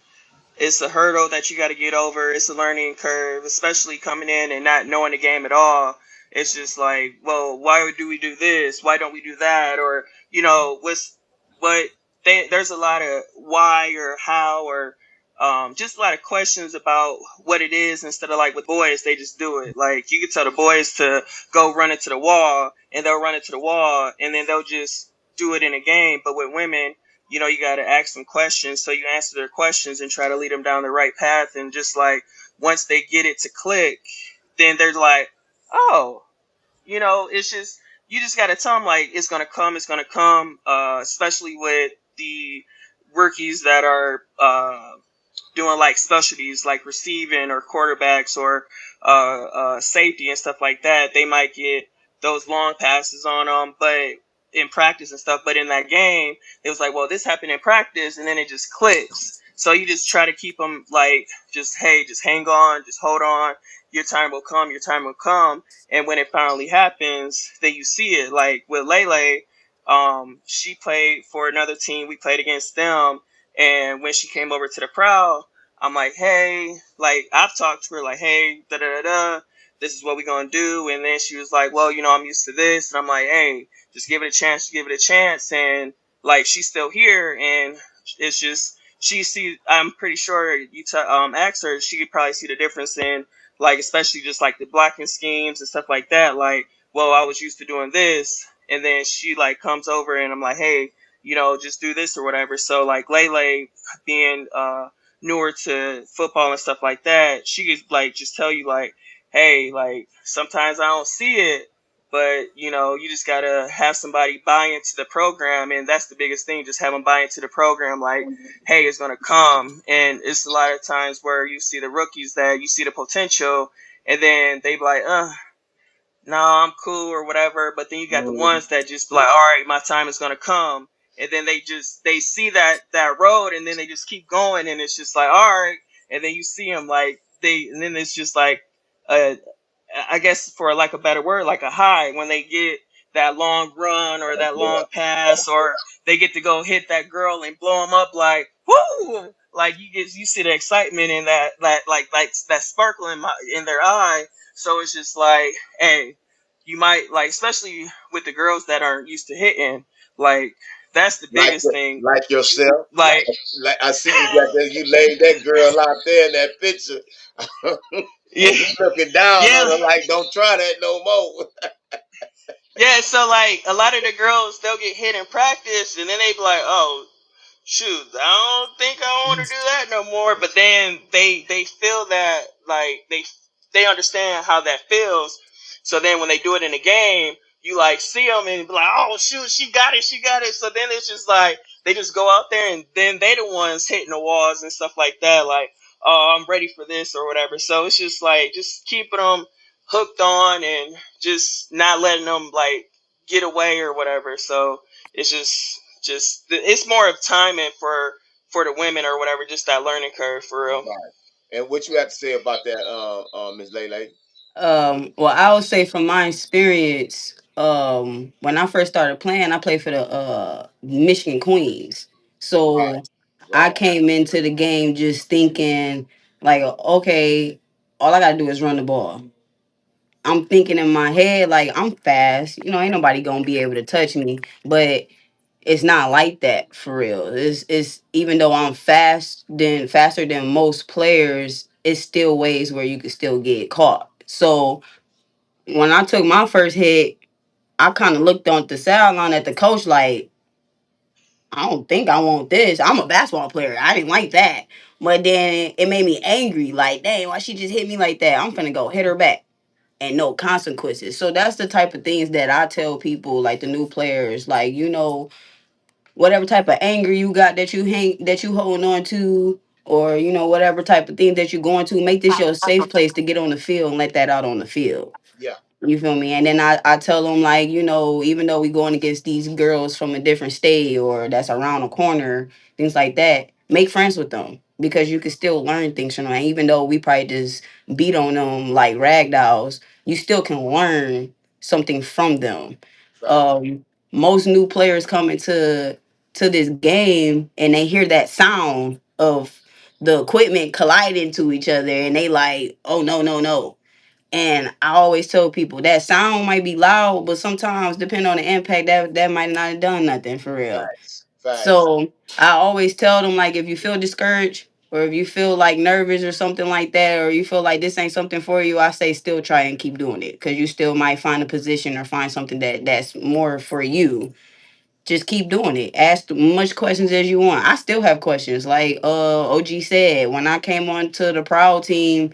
It's a hurdle that you got to get over. It's a learning curve, especially coming in and not knowing the game at all. It's just like, well, why do we do this? Why don't we do that? Or what? There's a lot of why or how or just a lot of questions about what it is instead of like with boys, they just do it. Like you can tell the boys to go run into the wall and they'll run into the wall and then they'll just do it in a game. But with women, you got to ask them questions. So you answer their questions and try to lead them down the right path. And just like once they get it to click, then they're like, oh, it's just, you just got to tell them like, it's going to come, it's going to come, especially with the rookies that are, doing like specialties like receiving or quarterbacks or safety and stuff like that. They might get those long passes on them, but in practice and stuff. But in that game, it was like, well, this happened in practice, and then it just clicks. So you just try to keep them like, just hey, just hang on, just hold on. Your time will come. Your time will come. And when it finally happens, then you see it. Like with Lele, she played for another team. We played against them, and when she came over to the crowd, I'm like, hey, like I've talked to her, like, hey, da da da da, this is what we're gonna do. And then she was like, well, I'm used to this, and I'm like, hey, just give it a chance, give it a chance. And like she's still here, and it's just she see. I'm pretty sure you asked her, she could probably see the difference in like especially just like the blocking schemes and stuff like that. Like, well, I was used to doing this, and then she like comes over and I'm like, hey, just do this or whatever. So like Lele being newer to football and stuff like that, she could like just tell you like, hey, like sometimes I don't see it, but you just gotta have somebody buy into the program, and that's the biggest thing. Just have them buy into the program. Like, hey, it's gonna come, and it's a lot of times where you see the rookies that you see the potential, and then they be like, no, I'm cool or whatever. But then you got the ones that just be like, all right, my time is gonna come, and then they see that road, and then they just keep going, and it's just like, all right, and then you see them like and then it's just like, uh, I guess for like a better word, like a high when they get that long run or that Yeah, long pass, or they get to go hit that girl and blow them up like whoo, like you see the excitement in that like that sparkle in their eye. So it's just like, hey, you might like, especially with the girls that aren't used to hitting, like that's the like biggest thing. like yourself. Like, Like I see you got that. You laid that girl out there in that picture, yeah, and you looking down yeah, on her like, "Don't try that no more." yeah. So like a lot of the girls, they'll get hit in practice, and then they be like, oh, shoot, I don't think I want to do that no more. But then they feel that like they understand how that feels. So then when they do it in a game, you like see them and be like, oh shoot, she got it, she got it. So then it's just like they just go out there and then they the ones hitting the walls and stuff like that. Like, oh, I'm ready for this or whatever. So it's just like just keeping them hooked on and just not letting them like get away or whatever. So it's just it's more of timing for the women or whatever, just that learning curve for real. Right. And what you have to say about that, Miss Lele? Well, I would say from my experience, when I first started playing, I played for the Michigan Queens. Right, So I right, came into the game just thinking like, okay, all I gotta do is run the ball. I'm thinking in my head like I'm fast, ain't nobody gonna be able to touch me. But it's not like that for real. It's even though I'm faster than most players, it's still ways where you could still get caught. So when I took my first hit, I kind of looked on the sideline at the coach like, I don't think I want this. I'm a basketball player. I didn't like that. But then it made me angry. Like, dang, why she just hit me like that? I'm finna go hit her back and no consequences. So that's the type of things that I tell people, like the new players, like, whatever type of anger you got that you holding on to, or whatever type of thing that you're going to, make this your safe place to get on the field and let that out on the field. yeah, You feel me? And then I tell them like, even though we going against these girls from a different state or that's around the corner, things like that, make friends with them because you can still learn things from them. And even though we probably just beat on them like rag dolls, you still can learn something from them. facts. Most new players come to this game and they hear that sound of the equipment colliding to each other and they like, oh no, no, no. And I always tell people that sound might be loud, but sometimes, depending on the impact, that might not have done nothing for real. Facts. Facts. So I always tell them like, if you feel discouraged or if you feel like nervous or something like that, or you feel like this ain't something for you, I say still try and keep doing it because you still might find a position or find something that's more for you. Just keep doing it. Ask much questions as you want. I still have questions. Like OG said, when I came on to the Proud team,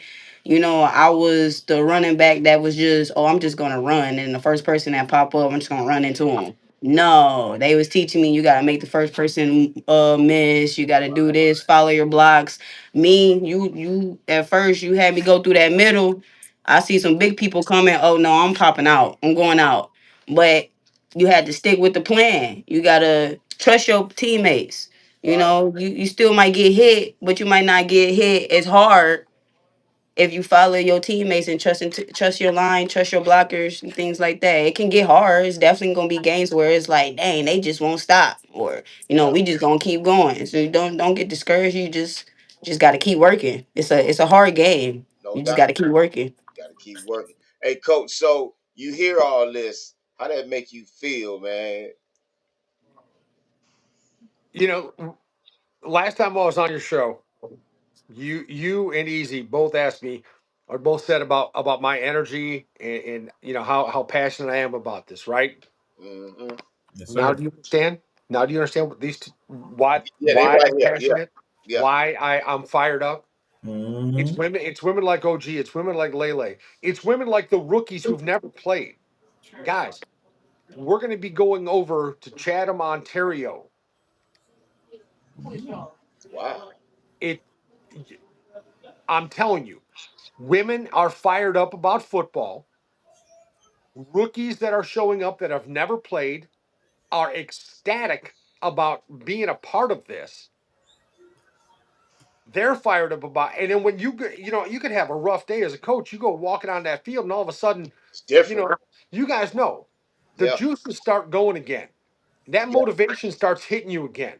I was the running back that was just, oh, I'm just gonna run. And the first person that pop up, I'm just gonna run into him. No, they was teaching me you gotta make the first person miss, you gotta do this, follow your blocks. Me, you at first you had me go through that middle. I see some big people coming. Oh no, I'm popping out. I'm going out. But you had to stick with the plan. You gotta trust your teammates. Right. You still might get hit, but you might not get hit as hard if you follow your teammates and trust your line, trust your blockers and things like that. It can get hard. It's definitely gonna be games where it's like, dang, they just won't stop, or Yeah. we just gonna keep going. So you don't get discouraged. You just gotta keep working. It's a hard game. No You just doubt. gotta keep working. Got to keep working. Hey, coach. So you hear all this? How that make you feel, man? You know, last time I was on your show, you and Easy both asked me or both said about my energy and you know how passionate I am about this, right? Mm-hmm. Yes, Now sir. do you understand? Now do you understand what these what Yeah, they why right I'm here. Yeah, passionate? yeah. Why I'm fired up? Mm-hmm. It's women like OG, it's women like Lele. It's women like the rookies who've never played. Guys, we're gonna be going over to Chatham, Ontario. Wow. It I'm telling you, women are fired up about football. Rookies that are showing up that have never played are ecstatic about being a part of this. They're fired up about, and then when you know, you could have a rough day as a coach. You go walking on that field, and all of a sudden, It's you different. know, you guys know the Yeah, juices start going again. That yeah, motivation starts hitting you again.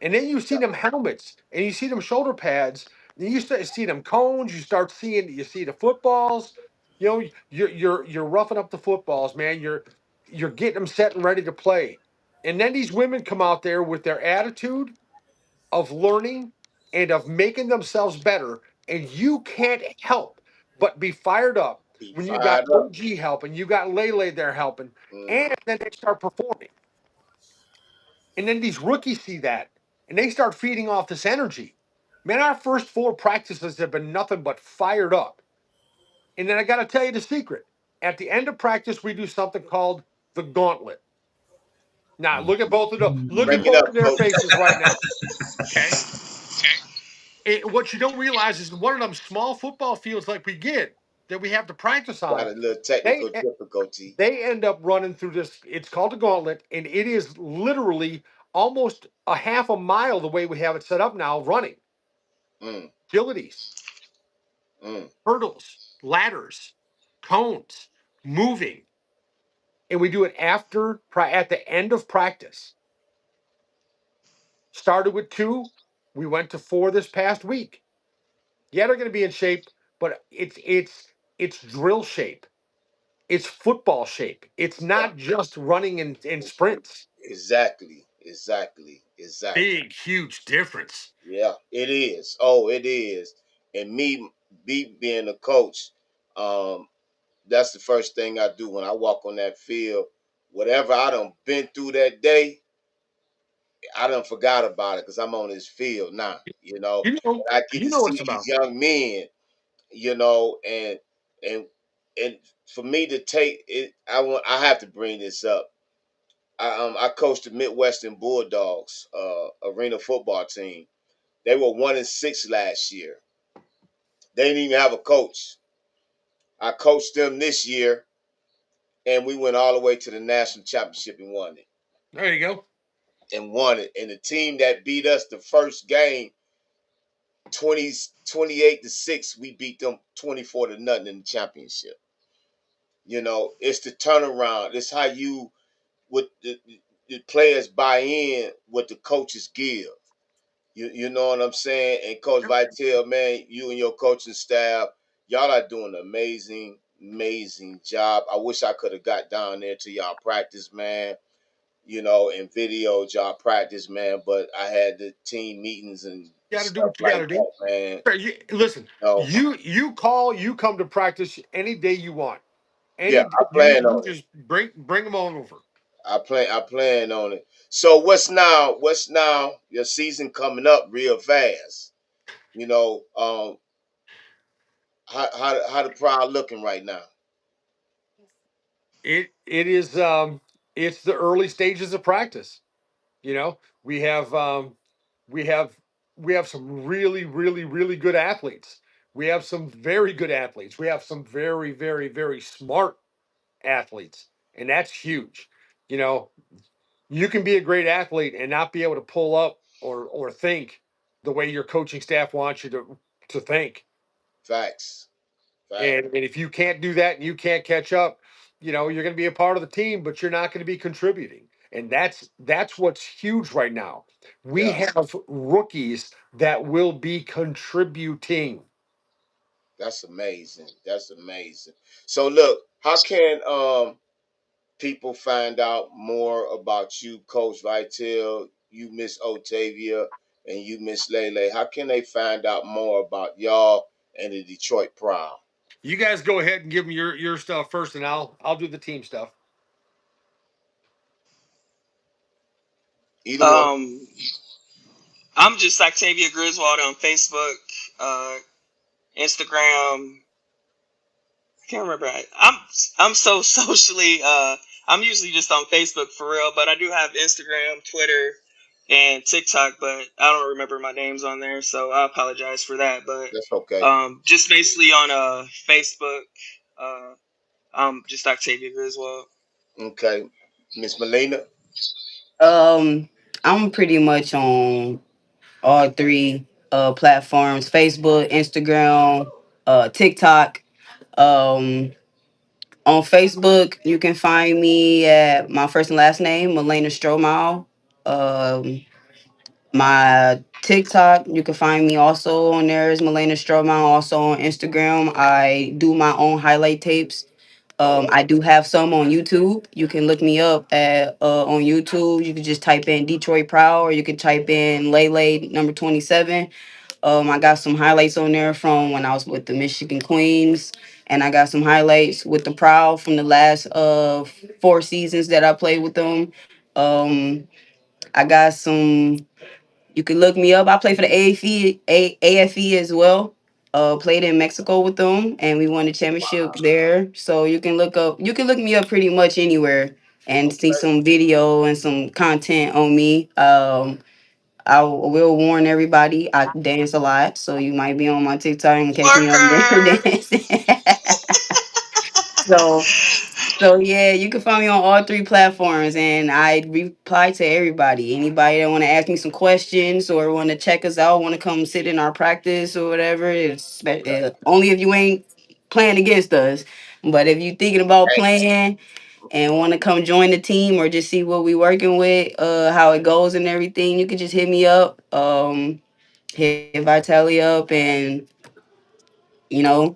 And then you see yeah. them helmets and you see them shoulder pads, and you start see them cones, you see the footballs. You know, you're roughing up the footballs, man. You're getting them set and ready to play. And then these women come out there with their attitude of learning and of making themselves better. And you can't help but be fired up Be when you got fired up. OG helping, you got Lele there helping, Mm-hmm. and then they start performing. And then these rookies see that and they start feeding off this energy. Man, our first four practices have been nothing but fired up. And then I got to tell you the secret. At the end of practice, we do something called the gauntlet. Now, look at both of them. Look Break at it both up, of their coach. faces right now. Okay. What you don't realize is one of them small football fields like we get that we have to practice Got on, a little they technical difficulty. they end up running through this. It's called a gauntlet, and it is literally almost a half a mile the way we have it set up now running. Mm, Agilities, mm. hurdles, ladders, cones, moving, and we do it at the end of practice. Started with 2, we went to 4 this past week. Yeah, they're going to be in shape, but it's drill shape. It's football shape. It's Yeah, not just running in sprints. exactly, exactly, exactly. Big, huge difference. Yeah, it is. Oh, it is. And me being a coach, um, that's the first thing I do when I walk on that field. Whatever I done been through that day, I done forgot about it because I'm on this field now. You know, And I get you to know what see it's these about. young men. You know, and and for me to take it, I have to bring this up. I coached the Midwestern Bulldogs arena football team. They were 1-6 last year. They didn't even have a coach. I coached them this year, and we went all the way to the national championship and won it. There you go. And won it. And the team that beat us the first game, 28-6, we beat them 24-0 in the championship. It's the turnaround. It's how you what the players buy in what the coaches give. You know what I'm saying? And Coach Vitale, man, you and your coaching staff, y'all are doing an amazing, amazing job. I wish I could have got down there to y'all practice, man. And video y'all practice, man. But I had the team meetings and You got to do stuff what you got like to do. that, man. Listen, No, you come to practice any day you want. yeah, Any I plan you on it. just bring them on over. I plan on it. So what's now? What's now? Your season coming up real fast. You know, how the crowd looking right now? It is it's the early stages of practice. You know, we have we have some really good athletes. We have some very good athletes. We have some very smart athletes, and that's huge. You know, you can be a great athlete and not be able to pull up or think the way your coaching staff wants you to think. Facts, facts. And if you can't do that and you can't catch up, you know, you're going to be a part of the team, but you're not going to be contributing. And that's what's huge right now. We Yeah, have rookies that will be contributing. that's amazing. That's amazing. So look, how can people find out more about you, Coach Vitale? you Miss Otavia, and you Miss Lele, how can they find out more about y'all and the Detroit Proud? You guys go ahead and give me your stuff first, and I'll do the team stuff. Either one. Um, I'm just Octavia Griswold on Facebook, uh, Instagram. I can't remember. I'm so socially. I'm usually just on Facebook for real, but I do have Instagram, Twitter, and TikTok. But I don't remember my names on there, so I apologize for that. But That's okay. just basically on Facebook, uh, I'm just Octavia Griswold. Okay. Miss Melina. Um, I'm pretty much on all three platforms: Facebook, Instagram, TikTok. Um, on Facebook, you can find me at my first and last name, Melena Stromal. Um, my TikTok, you can find me also on there is Melena Stromal. Also on Instagram, I do my own highlight tapes. I do have some on YouTube. You can look me up at on YouTube. You can just type in Detroit Proud, or you can type in Lele number 27. I got some highlights on there from when I was with the Michigan Queens, and I got some highlights with the Proud from the last 4 seasons that I played with them. Um, I got some. You can look me up. I play for the AFE as well. Played in Mexico with them, and we won the championship there. So you can look up. You can look me up pretty much anywhere and see Okay. some video and some content on me. I will warn everybody. I dance a lot, so you might be on my TikTok and catch me on there Worker. dancing. so so yeah, you can find me on all three platforms, and I reply to everybody. Anybody that want to ask me some questions or want to check us out, want to come sit in our practice or whatever. Only if you ain't playing against us. But if you thinking about Hey, playing and want to come join the team or just see what we working with, how it goes and everything, you can just hit me up. Hit Vitaly up, and you know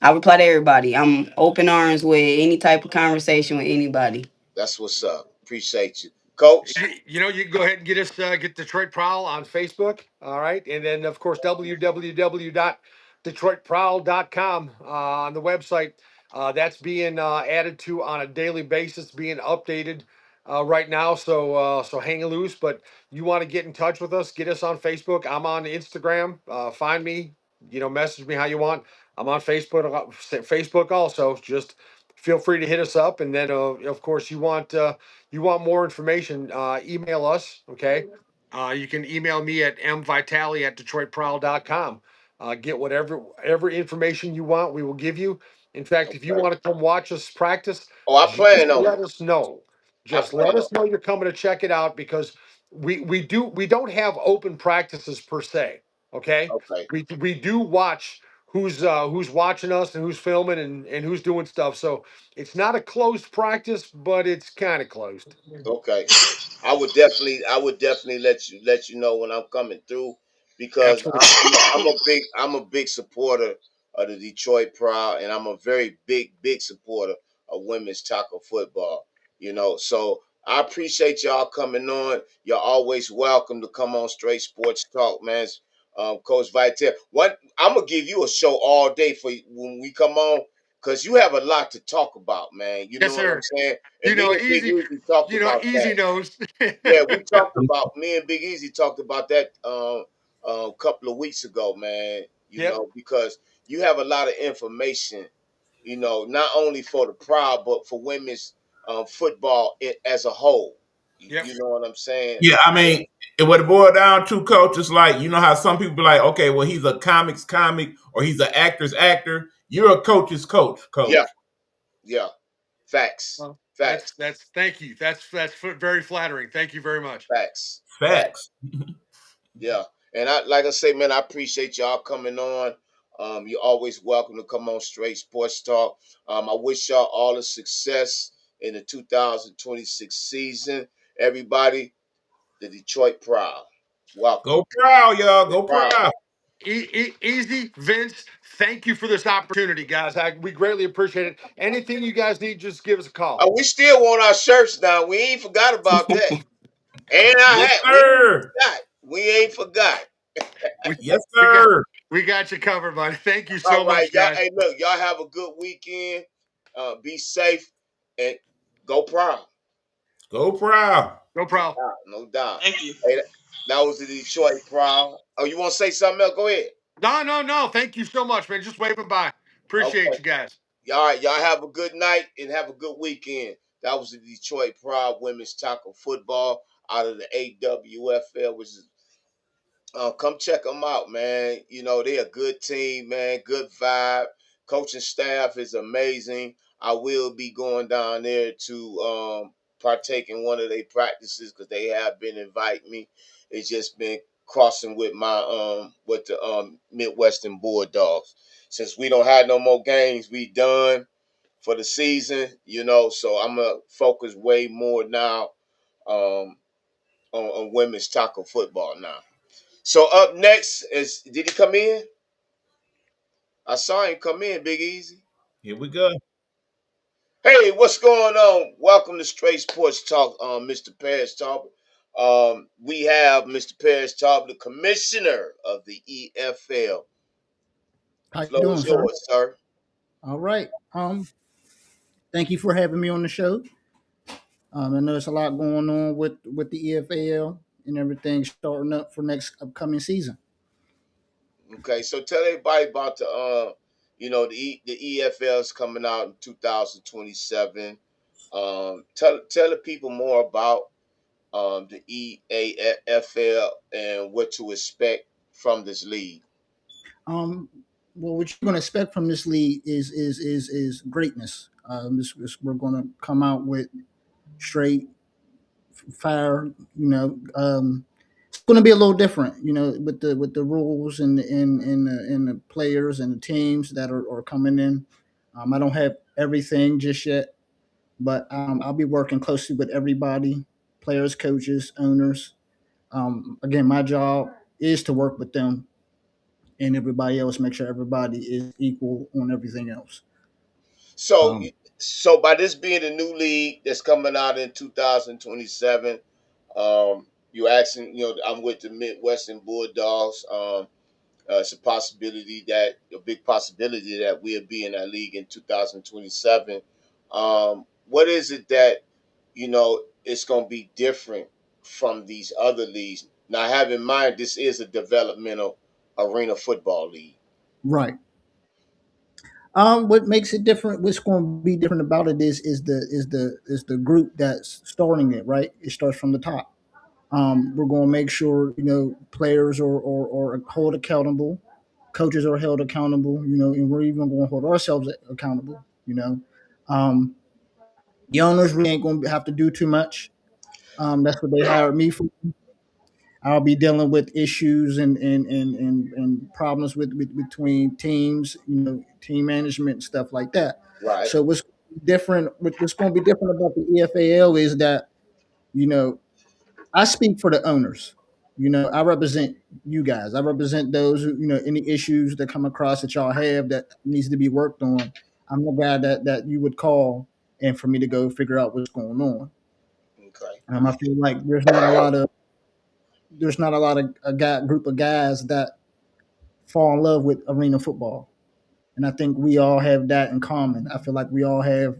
I reply to everybody. I'm open arms with any type of conversation with anybody. that's what's up. Appreciate you. Coach. You can go ahead and get Detroit Prowl on Facebook. All right. And then, of course, www.detroitprowl.com on the website. That's being added to on a daily basis, being updated right now. So hang loose. But you want to get in touch with us, get us on Facebook. I'm on Instagram. Find me, message me how you want. I'm on Facebook also. Just feel free to hit us up. And then, of course, you want more information, email us, okay? You can email me at mvitali@detroitprowl.com. Get whatever information you want, we will give you. In fact, if you Okay. want to come watch us practice, Oh, I just plan on let it. us know. I Just let plan on us know you're coming to check it out because we don't have open practices per se. it. Okay, Okay. we do watch who's watching us and who's filming and who's doing stuff. So it's not a closed practice, but it's kind of closed. Okay. I would definitely let you know when I'm coming through because Absolutely. I'm a big supporter of the Detroit Proud, and I'm a very big supporter of women's tackle football. So I appreciate y'all coming on. You're always welcome to come on Straight Sports Talk, man. Coach Vitel, what I'm gonna give you a show all day for when we come on, cause you have a lot to talk about, man. You know Yes, what I'm sir. saying? And me and Big Easy. Easy talked about Easy that. knows. Yeah, we talked about me and Big Easy talked about that a couple of weeks ago, man. Yep. Because you have a lot of information, not only for the Proud but for women's football as a whole. Yep. You know what I'm saying? Yeah, I mean, what it boiled down to, coach, is like, you know how some people be like, okay, well, he's a comics comic or he's an actor's actor. You're a coach's coach, Yeah, coach. yeah. Facts, Well, facts, that's thank you. Very flattering. Thank you very much. facts. Facts. Yeah, and like I say, man, I appreciate y'all coming on. You're always welcome to come on Straight Sports Talk. I wish y'all all the success in the 2026 season. Everybody, the Detroit Proud. Welcome. Go proud, y'all. Detroit Go Proud. proud. Easy, Vince. Thank you for this opportunity, guys. We greatly appreciate it. Anything you guys need, just give us a call. We still want our shirts now. We ain't forgot about that. And Yes, we ain't sir. forgot. We ain't forgot. We Yes, we got sir. we got you covered, buddy. Thank you All so right, much, y'all. guys. Hey, look, y'all have a good weekend. Be safe and go proud. Go proud. No No problem. doubt. No doubt. Thank you. Hey, that was the Detroit proud. Oh, you want to say something else? Go ahead. No, no, no. Thank you so much, man. Just waving by. Okay. Appreciate you guys. All right, y'all have a good night and have a good weekend. That was the Detroit Proud Women's Tackle Football out of the AWFL, which is come check them out, man. You know, they're a good team, man. Good vibe. Coaching staff is amazing. I will be going down there to partake in one of their practices because they have been inviting me. It's just been crossing with my with the Midwestern Bulldogs. Since we don't have no more games, we done for the season, you know. So I'm gonna focus way more now um, on women's tackle football now. So up next is did he come in? I saw him come in, Big Easy. Here we go. Hey, what's going on? Welcome to Straight Sports Talk, Mr. Paris Talbot. We have Mr. Paris Talbot, the commissioner of the EFL. How you Floor doing, is sir? yours, sir. All right. Thank you for having me on the show. I know there's a lot going on with the EFL and everything starting up for next upcoming season. Okay, so tell everybody about the the EFL is coming out in 2027. Tell the people more about the EAFL and what to expect from this league. Um, well, what you're going to expect from this league is greatness. We're going to come out with straight fire. It's going to be a little different. With the rules and the players and the teams that are coming in. I don't have everything just yet, but I'll be working closely with everybody, players, coaches, owners. Again, my job is to work with them and everybody else, make sure everybody is equal on everything else. So, Um, so by this being the new league that's coming out in 2027, you asking, I'm with the Midwestern Bulldogs. It's a big possibility that we'll be in that league in 2027. What is it that it's going to be different from these other leagues? Now, have in mind this is a developmental arena football league. right. What makes it different? What's going to be different about it is the group that's starting it. Right. It starts from the top. We're going to make sure players are held accountable, coaches are held accountable. And we're even going to hold ourselves accountable. Um, the owners really ain't going to have to do too much. That's what they hired me for. I'll be dealing with issues and problems with between teams, team management and stuff like that. Right. So what's going to be different about the EFAL is that, you know, I speak for the owners. I represent you guys. I represent those who, any issues that come across that y'all have that needs to be worked on. I'm the guy that you would call and for me to go figure out what's going on. Okay. I feel like there's not a lot of group of guys that fall in love with arena football. And I think we all have that in common. I feel like we all have,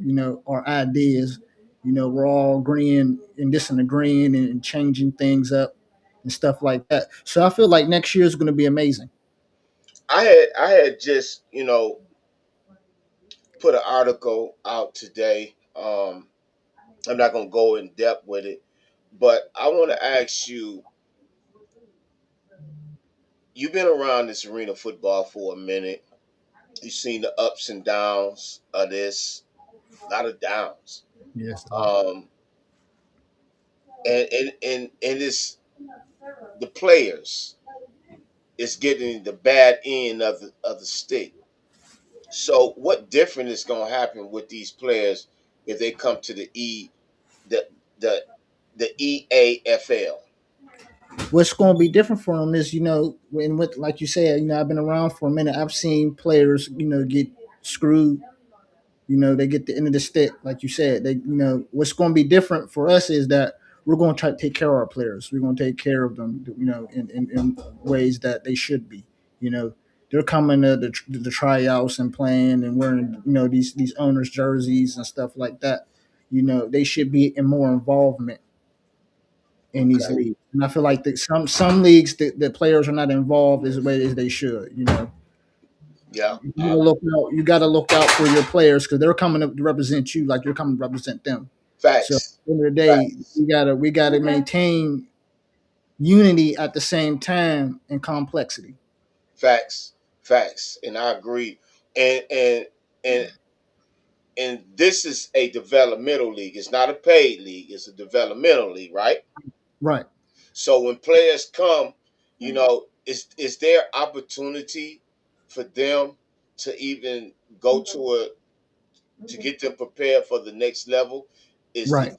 our ideas. We're all agreeing and disagreeing and changing things up and stuff like that. So I feel like next year is going to be amazing. I had just put an article out today. I'm not gonna go in depth with it, but I want to ask you. You've been around this arena football for a minute. You've seen the ups and downs of this. A lot of downs. Yes. Um, and it's the players. It's getting the bad end of the stick. So what different is going to happen with these players if they come to the the the EAFL? What's going to be different for them is, when with like you said, I've been around for a minute. I've seen players, get screwed. They get the end of the stick, like you said. What's going to be different for us is that we're going to try to take care of our players. We're going to take care of them, in ways that they should be. You know, they're coming to the tryouts and playing and wearing, these owners' jerseys and stuff like that. You know, they should be in more involvement in these Okay. leagues. And I feel like that some leagues the players are not involved as way as they should. You know, Yeah. you got to look out for your players because they're coming up to represent you like you're coming to represent them. So at Facts. the end of the day, Facts. we gotta maintain unity at the same time and complexity. Facts. Facts. And I agree. And and this is a developmental league. It's not a paid league. It's a developmental league, right? Right. So when players come, is there opportunity for them to even go to get them prepared for the next level? Right.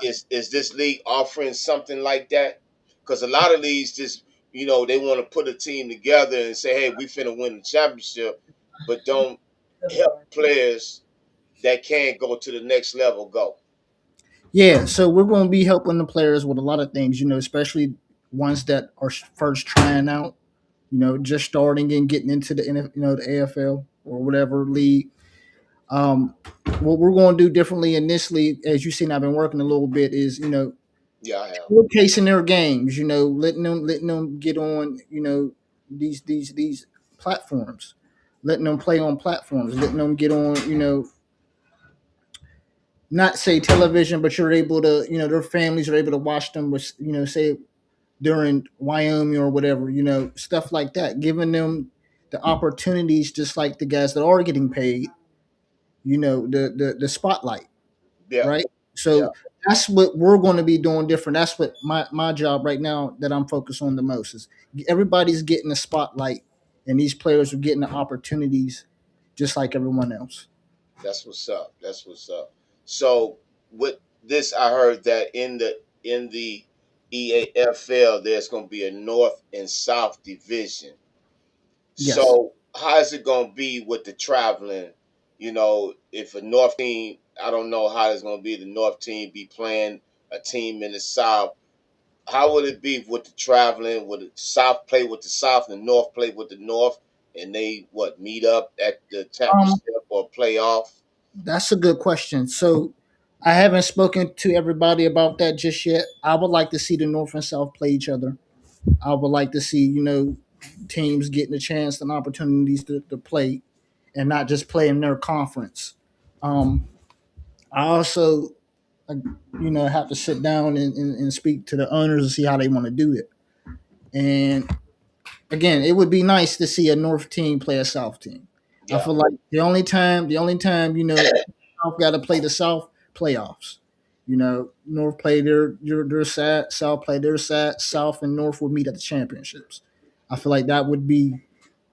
Is this league offering something like that? Because a lot of leagues just they want to put a team together and say, hey, we finna win the championship, but don't help players that can't go to the next level go. Yeah. So we're going to be helping the players with a lot of things. Especially ones that are first trying out. Just starting and getting into the AFL or whatever league. Um, what we're going to do differently in this league, as you've seen, I've been working a little bit, is Yeah, I have. showcasing their games. Letting them get on these platforms, letting them play on platforms, letting them get on not say television, but you're able to their families are able to watch them with say during Wyoming or whatever stuff like that, giving them the opportunities just like the guys that are getting paid, the spotlight, Yeah, right? yeah. So that's what we're going to be doing different. That's what my job right now that I'm focused on the most is everybody's getting the spotlight, and these players are getting the opportunities just like everyone else. That's what's up. That's what's up. So with this, I heard that in the EAFL, there's going to be a North and South division. Yes. So how is it going to be with the traveling? If a North team, I don't know how it's going to be. The North team be playing a team in the South. How would it be with the traveling? Would the South play with the South and the North play with the North, and they meet up at the Um, championship or playoff? that's a good question. So I haven't spoken to everybody about that just yet. I would like to see the North and South play each other. I would like to see, teams getting a chance and opportunities to play and not just play in their conference. I also, uh, have to sit down and speak to the owners and see how they want to do it. And again, it would be nice to see a North team play a South team. I Yeah, feel like the only time, South got to play the South playoffs. North play their side, South play their side, South and North would meet at the championships. I feel like that would be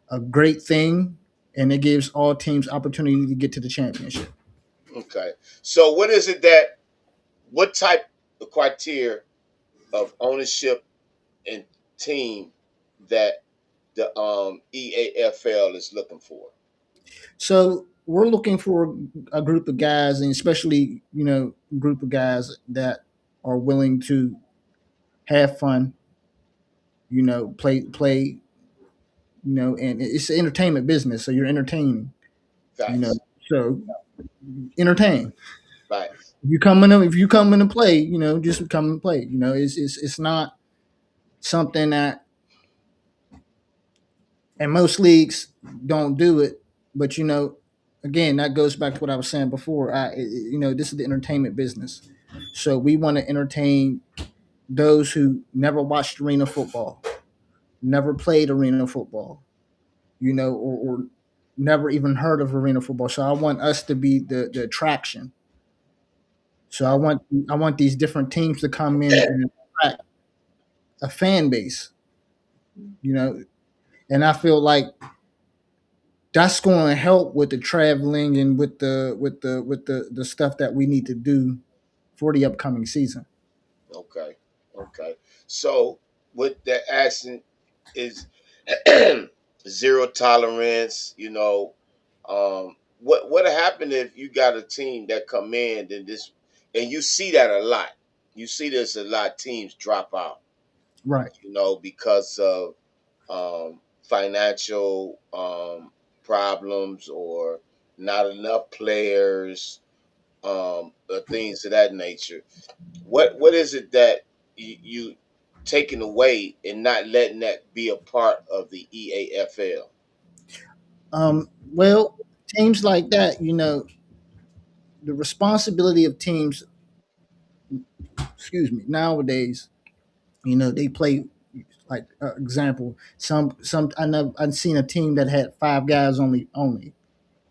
a great thing, and it gives all teams opportunity to get to the championship. okay. So what is it that what type of criteria of ownership and team that the EAFL is looking for? So we're looking for a group of guys, and especially group of guys that are willing to have fun, play, and it's an entertainment business, so you're entertaining, you know, Facts. so entertain. Facts. If you come in to play, just come and play. It's not something that, and most leagues don't do it, but again, that goes back to what I was saying before. This is the entertainment business, so we want to entertain those who never watched arena football, never played arena football, or never even heard of arena football. So I want us to be the attraction. So I want these different teams to come in and attract a fan base, you know, and I feel like that's going to help with the traveling and with the stuff that we need to do for the upcoming season. Okay. Okay. So with that action is zero tolerance, what happened if you got a team that come in and you see that a lot, you see there's a lot of teams drop out, Right. because of financial problems or not enough players, or things of that nature. What is it that you taking away and not letting that be a part of the EAFL? Well, teams like that, the responsibility of teams, excuse me, nowadays, they play like example. Some I've seen a team that had five guys only,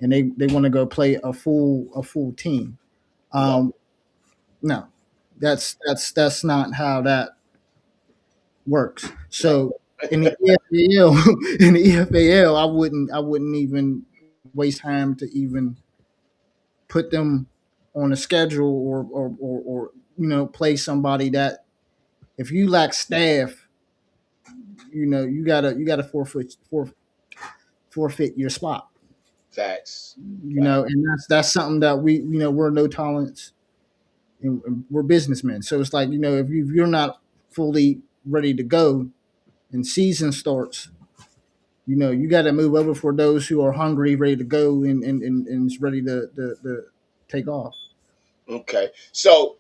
and they want to go play a full team. No, Um, no, that's not how that works. no. So in the EFAL, in the EFAL, I wouldn't even waste time to even put them on a schedule or play somebody that if you lack staff, you gotta forfeit your spot. Facts. Facts. And that's something that we're no tolerance, and we're businessmen. So it's like if you're not fully ready to go and season starts, you got to move over for those who are hungry, ready to go, and is ready to take off. Okay. So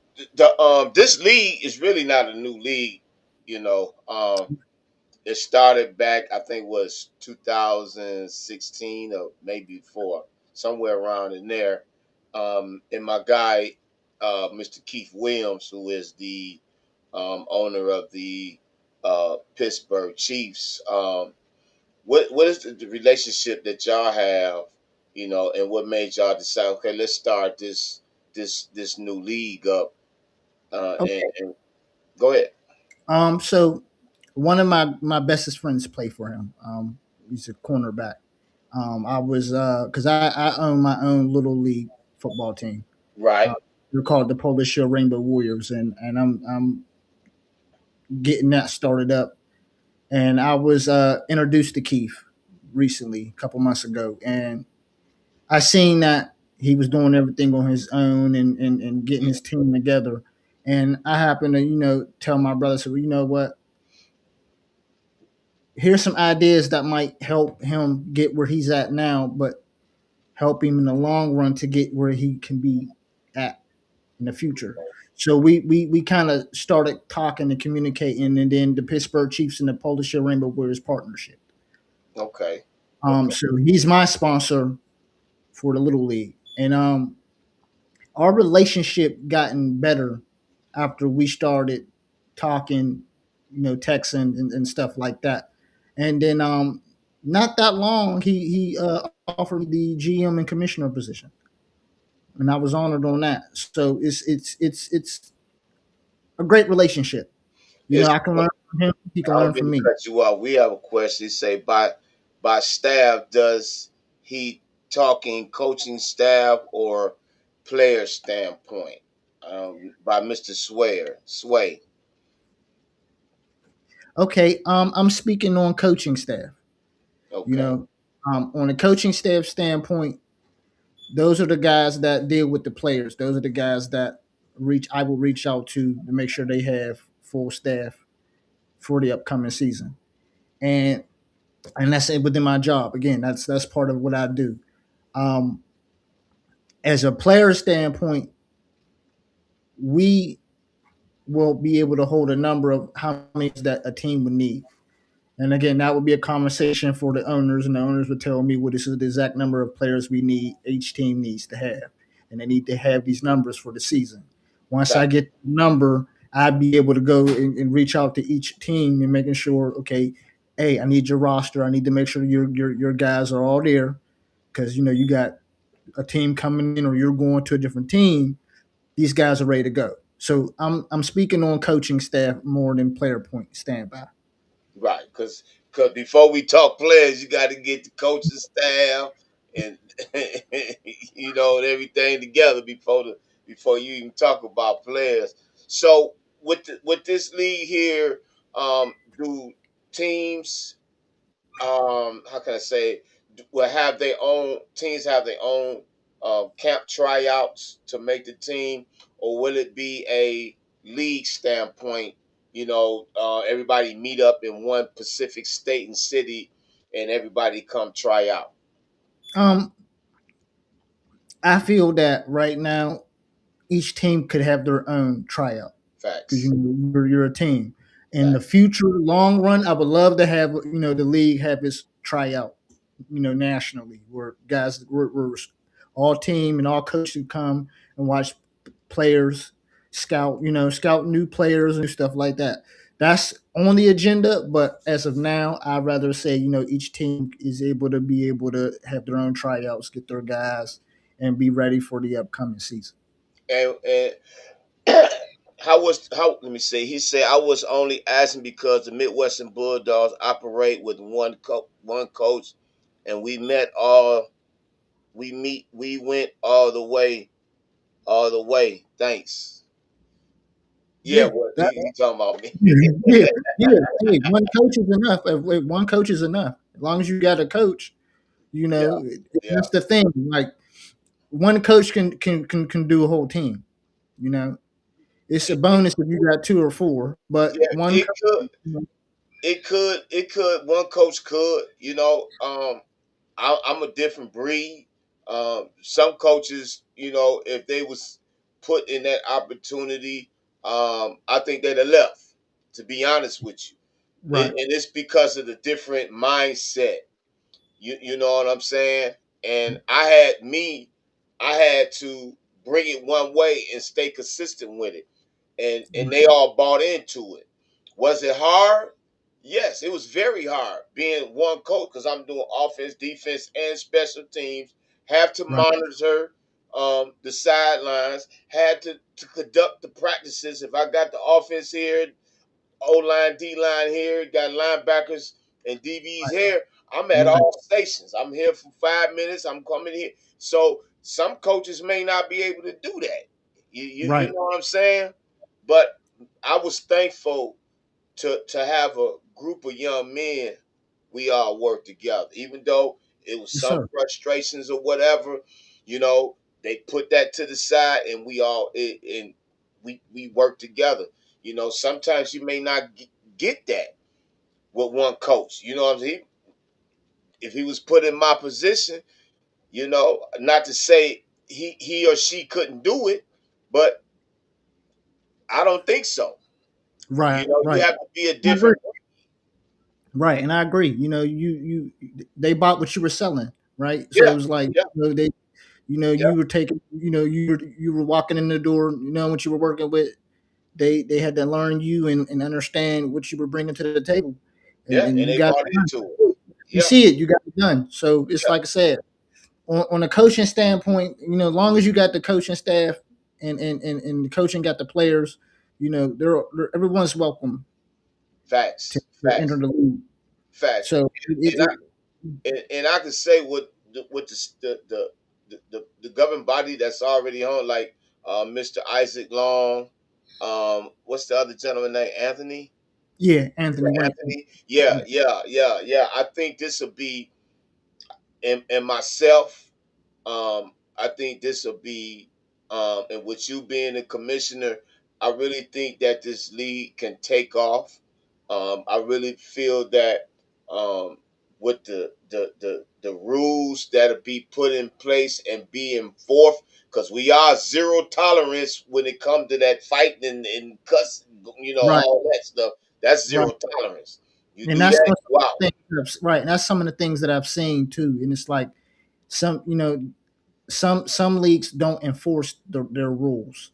this league is really not a new league. It started back, I think, was 2016 or maybe before, somewhere around in there. And my guy, Mr. Keith Williams, who is the owner of the Pittsburgh Chiefs. What is the relationship that y'all have, and what made y'all decide? Okay, let's start this new league up. And go ahead. So one of my bestest friends play for him. He's a cornerback. I was because I own my own little league football team. Right. Uh, they're called the Polish Shield Rainbow Warriors, and I'm getting that started up. And I was introduced to Keith recently, a couple months ago, and I seen that he was doing everything on his own and getting his team together. And I happened to, tell my brother, so you know what? Here's some ideas that might help him get where he's at now, but help him in the long run to get where he can be at in the future. So we kind of started talking and communicating, and then the Pittsburgh Chiefs and the Polish Rainbow Warriors partnership. Okay. Okay. So he's my sponsor for the little league, and our relationship gotten better after we started talking, texting and stuff like that. And then not that long, he offered me the GM and commissioner position, and I was honored on that. So it's a great relationship. It's I can learn from him. He can I learn don't mean from to me. cut you off. We have a question. Say by staff, does he talking coaching staff or player standpoint? By Mr. Sway. Okay, I'm speaking on coaching staff. You Okay. know, on a coaching staff standpoint, those are the guys that deal with the players. Those are the guys that I will reach out to make sure they have full staff for the upcoming season. And that's it within my job. Again, that's part of what I do. Um, as a player standpoint, we will be able to hold a number of how many that a team would need. And again, that would be a conversation for the owners, and the owners would tell me what is the exact number of players we need, each team needs to have. And they need to have these numbers for the season. Once Fact. I get the number, I'd be able to go and reach out to each team and making sure, okay, hey, I need your roster. I need to make sure your guys are all there because you got a team coming in or you're going to a different team. These guys are ready to go. So I'm speaking on coaching staff more than player point standby. Right. Because before we talk players, you got to get the coaching staff and and everything together before you even talk about players. So with this league here, do teams, how can I say, will have their own teams have their own camp tryouts to make the team, or will it be a league standpoint, everybody meet up in one Pacific state and city, and everybody come try out. Um, I feel that right now each team could have their own tryout because Facts. you're a team. In the Facts. future, long run, I would love to have the league have its tryout, nationally, where guys we're all team and all coaches come and watch players scout, scout new players and stuff like that. That's on the agenda, but as of now, I'd rather say each team is able to have their own tryouts, get their guys, and be ready for the upcoming season. And let me say, he said, I was only asking because the Midwestern Bulldogs operate with one coach, and we went all the way. Thanks. Yeah, Yeah, what that, he talking about me. yeah, yeah. Hey, one coach is enough. If one coach is enough. As long as you got a coach, Yeah, yeah, that's the thing. Like one coach can do a whole team. You know, it's a bonus if you got two or four, but yeah. one It could, coach. one coach could. I'm a different breed. Some coaches, if they was put in that opportunity, I think they'd have left. To be honest with you, Right, and it's because of the different mindset. You know what I'm saying? And I had to bring it one way and stay consistent with it, and they all bought into it. Was it hard? Yes, it was very hard being one coach because I'm doing offense, defense, and special teams. Have to right, monitor the sidelines. Had to conduct the practices. If I got the offense here, O line, D line here, got linebackers and DBs here. I'm at right. all stations. I'm here for 5 minutes. I'm coming here. So some coaches may not be able to do that. You Right. know what I'm saying? But I was thankful to have a group of young men. We all work together, even though it was Yes, some sir. frustrations or whatever. You know, they put that to the side, and we work together. Sometimes you may not get that with one coach. You know what I'm saying? If he was put in my position, not to say he or she couldn't do it, but I don't think so. Right, You right. have to be a I agree. different. Right, and I agree. They bought what you were selling, right? So Yeah, it was like, yeah, they, yeah, you were taking, you were walking in the door, what you were working with. They had to learn you and understand what you were bringing to the table, yeah, and and you they got bought it into it. done. You Yeah, see it, you got it done. So it's yeah, like I said, on a coaching standpoint, as long as you got the coaching staff and the coaching got the players, everyone's welcome to, facts, enter facts, the league. facts. So And I can say what the governing body that's already on, like Mr. Isaac Long, what's the other gentleman name? Anthony. yeah, Anthony Rankin. Anthony. Yeah, yeah, yeah, yeah. I think this will be and myself. I think this will be, and with you being the commissioner, I really think that this league can take off. I really feel that with the rules that'll be put in place and be enforced, because we are zero tolerance when it comes to that fighting and cussing, Right, all that stuff. That's right. zero tolerance. You And do that's that, what some of wow, the right. And that's some of the things that I've seen too. And it's like some, some leagues don't enforce their rules,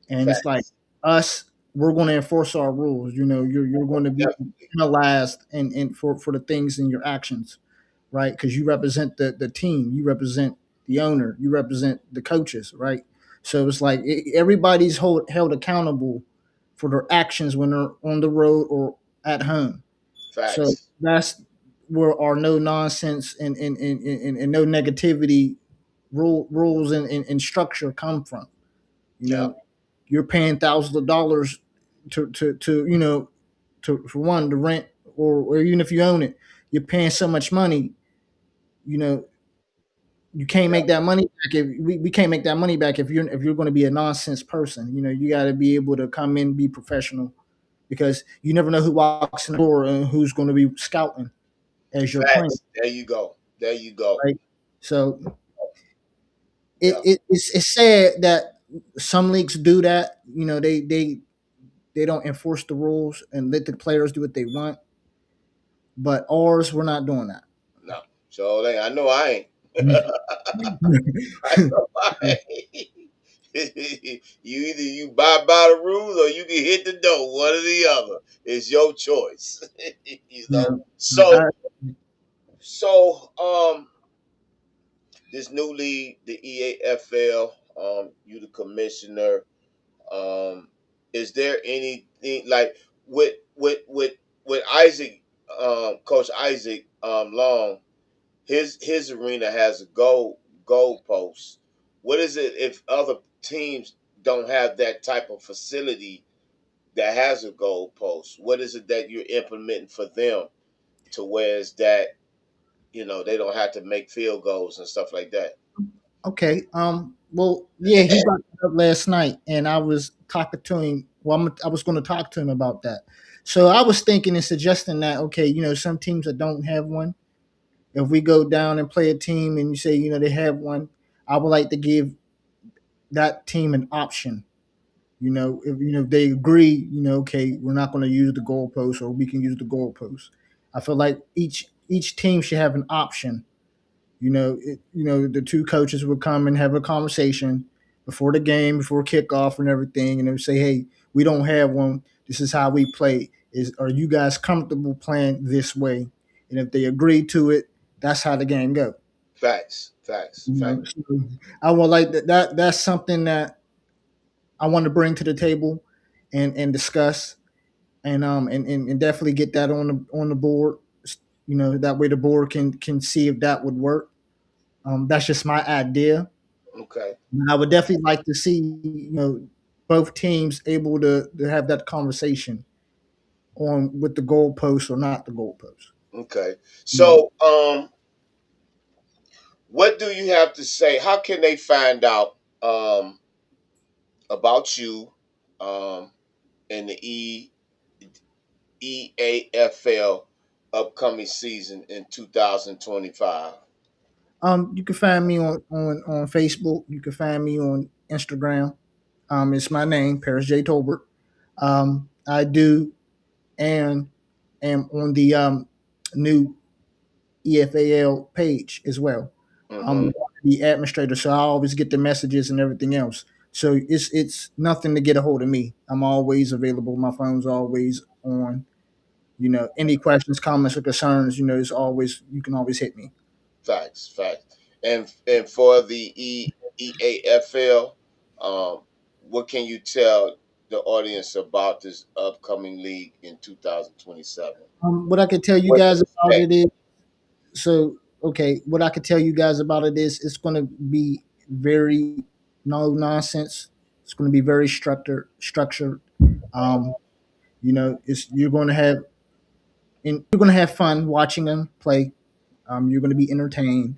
and it's like facts. us, we're going to enforce our rules. You're going to be Definitely. penalized and for the things in your actions, right? Because you represent the team, you represent the owner, you represent the coaches, right? So it's like everybody's held accountable for their actions when they're on the road or at home. So Facts. that's where our no nonsense and no negativity rules and structure come from. You Yeah. know, you're paying thousands of dollars to for one, to rent, or even if you own it, you're paying so much money. You know, You can't Yeah. make that money back if we can't make that money back if you're going to be a nonsense person. You got to be able to come in, be professional, because you never know who walks in the door and who's going to be scouting as you're playing, Facts. There you go. There you go. right? So Yeah. it's sad that some leagues do that. They don't enforce the rules and let the players do what they want. But ours, we're not doing that. No. So I know I ain't. I know I ain't. You either you buy by the rules or you can hit the door. One or the other. It's your choice. you you know. know, So I, so this new league, the EAFL, you the commissioner. Um, is there anything like with Isaac, Coach Isaac Long? His arena has a goal post. What is it if other teams don't have that type of facility that has a goal post? What is it that you're implementing for them to where is that they don't have to make field goals and stuff like that? okay. Well, yeah, he brought it up last night, and I was talking to him. Well, I was going to talk to him about that. So I was thinking and suggesting that, okay, some teams that don't have one, if we go down and play a team and you say, they have one, I would like to give that team an option. If they agree, okay, we're not going to use the goalpost, or we can use the goalpost. I feel like each team should have an option. The two coaches would come and have a conversation before the game, before kickoff and everything, and they would say, "Hey, we don't have one. This is how we play. Are you guys comfortable playing this way?" And if they agree to it, that's how the game go. Facts, facts, facts. So I would like that. That's something that I want to bring to the table and discuss, and definitely get that on the board. That way the board can see if that would work. That's just my idea. Okay, I would definitely like to see both teams able to have that conversation on with the goalpost or not the goalpost. okay. You know, So, what do you have to say? How can they find out about you um, in the EAFL upcoming season in 2025? you can find me on Facebook. You can find me on Instagram. It's my name, Paris J. Tolbert. I do and am on the new EFAL page as well. Mm-hmm. I'm the administrator, so I always get the messages and everything else. So it's nothing to get a hold of me. I'm always available. My phone's always on. Any questions, comments, or concerns, it's always you can always hit me. Facts, facts. And for the EAFL, what can you tell the audience about this upcoming league in 2027? What I could tell you What to guys about expect? it is so okay. What I could tell you guys about it is it's going to be very no nonsense. It's going to be very structured. Um, it's you're going to have and you're going to have fun watching them play. You're going to be entertained.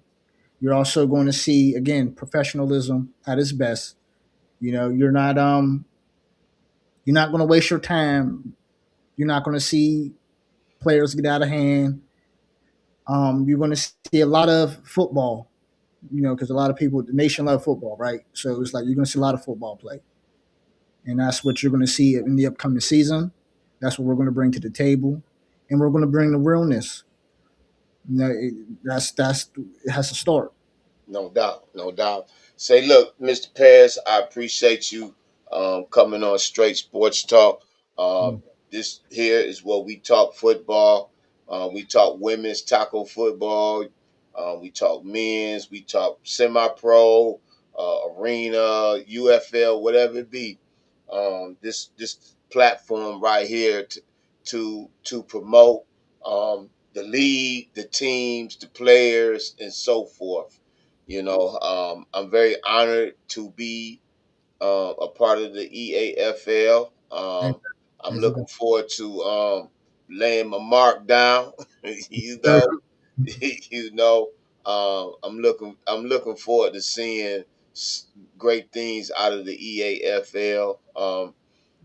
You're also going to see again professionalism at its best. You're not going to waste your time. You're not going to see players get out of hand. You're going to see a lot of football. Because a lot of people, the nation love football, right? So it's like you're going to see a lot of football play, and that's what you're going to see in the upcoming season. That's what we're going to bring to the table, and we're going to bring the realness. That's it has to start. No doubt, no doubt. Say, look, Mr. Perez, I appreciate you coming on Straight Sports Talk. Mm. This here is where we talk football. We talk women's tackle football. We talk men's. We talk semi-pro, arena, UFL, whatever it be. This platform right here to promote the league, the teams, the players, and so forth. I'm very honored to be a part of the EAFL. I'm As you looking go. forward to laying my mark down. you Sir, know, you know. I'm looking forward to seeing great things out of the EAFL.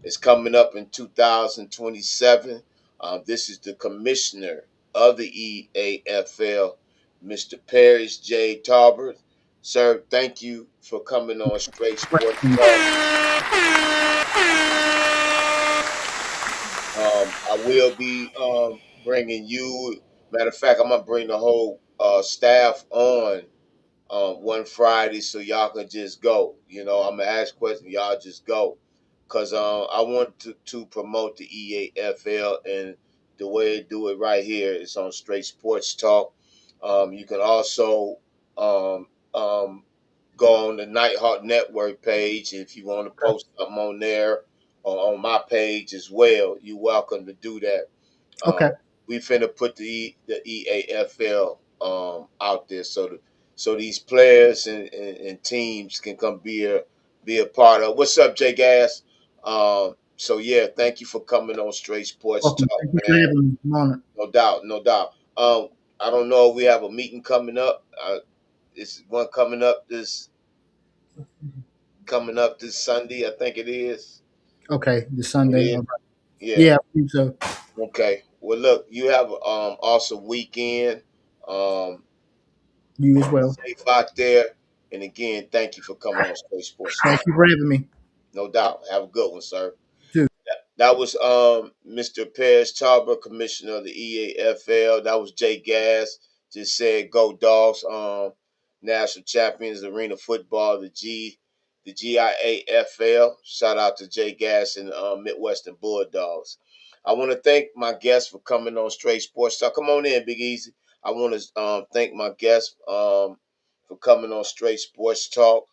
It's coming up in 2027. This is the commissioner of the EAFL, Mr. Paris J. Talbert. Sir, thank you for coming on Straight Sports Talk. I will be bringing you. Matter of fact, I'm gonna bring the whole staff on one Friday so y'all can just go. I'm gonna ask questions, y'all just go, cause I want to promote the EAFL, and the way they do it right here is on Straight Sports Talk. You can also um, um, go on the Nighthawk Network page if you want to post something on there or on my page as well. You're welcome to do that. Okay. We finna put the EAFL out there so these players and teams can come be a part of. What's up, Jay Gas? So yeah, thank you for coming on Straight Sports Welcome. Talk, Thank you for man. having me. I'm honored. No doubt, no doubt. I don't know if we have a meeting coming up. It's one coming up this Sunday. I think it is. Okay, this It Sunday. All is. right. Yeah. Yeah, I believe so. Okay. Well, look, you have awesome weekend. Um, You as be well. safe out there. And again, thank you for coming on Space Sports Thank Talk. you for having me. No doubt. Have a good one, sir. Too. That was Mr. Paris Talbot, Commissioner of the EAFL. That was Jay Gas. Just said go dogs. National Champions Arena Football, the GIAFL. Shout out to Jay Gas and Midwestern Bulldogs. I want to thank my guests for coming on Straight Sports Talk. Come on in, Big Easy. I want to thank my guests for coming on Straight Sports Talk.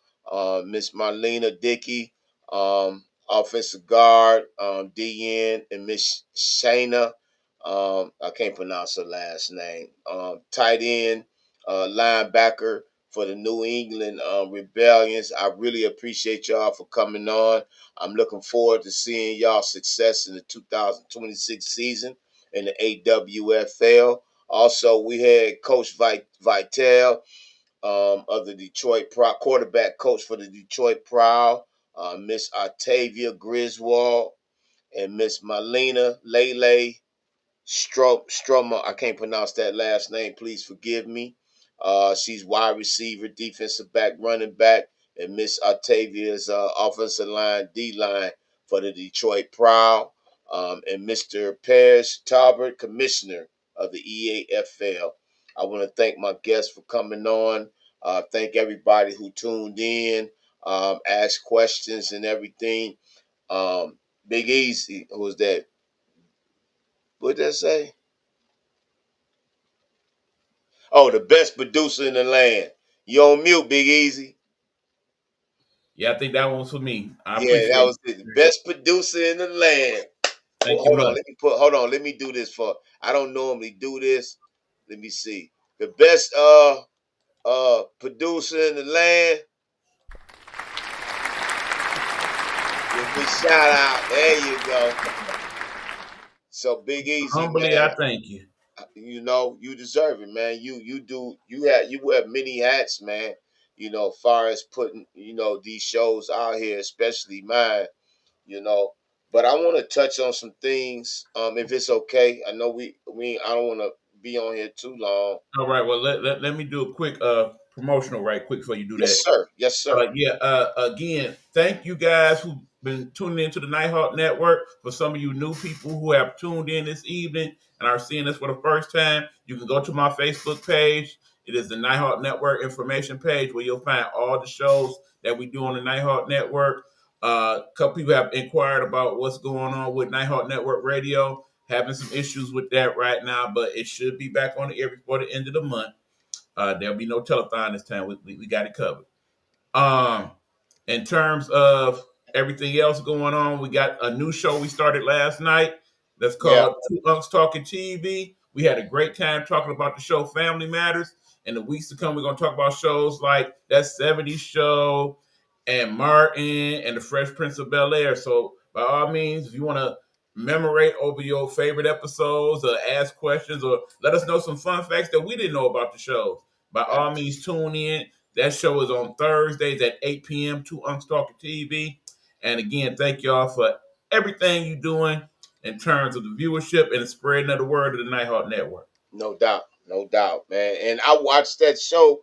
Miss Marlena Dickey, offensive guard, DN, and Miss Shayna. I can't pronounce her last name. Tight end, linebacker for the New England Rebellions. I really appreciate y'all for coming on. I'm looking forward to seeing y'all success in the 2026 season in the AWFL. Also, we had Coach Vitel of the Detroit Proud, quarterback coach for the Detroit Proud, Miss Octavia Griswold, and Miss Malina Lele Stromer. I can't pronounce that last name. Please forgive me. She's wide receiver, defensive back, running back, and Miss Octavia's offensive line, D line for the Detroit Proud, and Mr. Paris Talbert, commissioner of the EAFL. I want to thank my guests for coming on. Thank everybody who tuned in, asked questions, and everything. Big Easy, who was that? What did that say? Oh, the best producer in the land. You on mute, Big Easy. Yeah, I think that one was for me. I Yeah, that appreciate was it. The it. best producer in the land. Thank you Hold on, much. hold on, let me do this for I don't normally do this. Let me see. The best producer in the land. Give me a shout out. There you go. So Big Easy, Humbly, man. I thank you. You deserve it, man. You wear many hats, man. Far as putting, these shows out here, especially mine, you know. But I want to touch on some things, if it's okay. I know I don't want to be on here too long. All right. Well, let me do a quick promotional right quick before you do Yes, that. sir. Yes, sir. Yeah. Again, thank you guys who've been tuning into the Nighthawk Network. For some of you new people who have tuned in this evening and are seeing this for the first time, you can go to my Facebook page. It is the Nighthawk Network information page where you'll find all the shows that we do on the Nighthawk Network. A couple people have inquired about what's going on with Nighthawk Network Radio. Having some issues with that right now, but it should be back on the air before the end of the month. There'll be no telethon this time. We got it covered. Um, in terms of everything else going on, we got a new show we started last night that's Yeah. called Two Unks Talking TV. We had a great time talking about the show Family Matters. In the weeks to come, we're going to talk about shows like That 70s Show and Martin and The Fresh Prince of Bel Air. So, by all means, if you want to memorate over your favorite episodes or ask questions or let us know some fun facts that we didn't know about the shows, by all means tune in. That show is on Thursdays at 8 p.m. to Unks Talking TV. And again, thank y'all for everything you're doing in terms of the viewership and the spreading of the word of the Nighthawk Network. No doubt, no doubt, man. And I watched that show,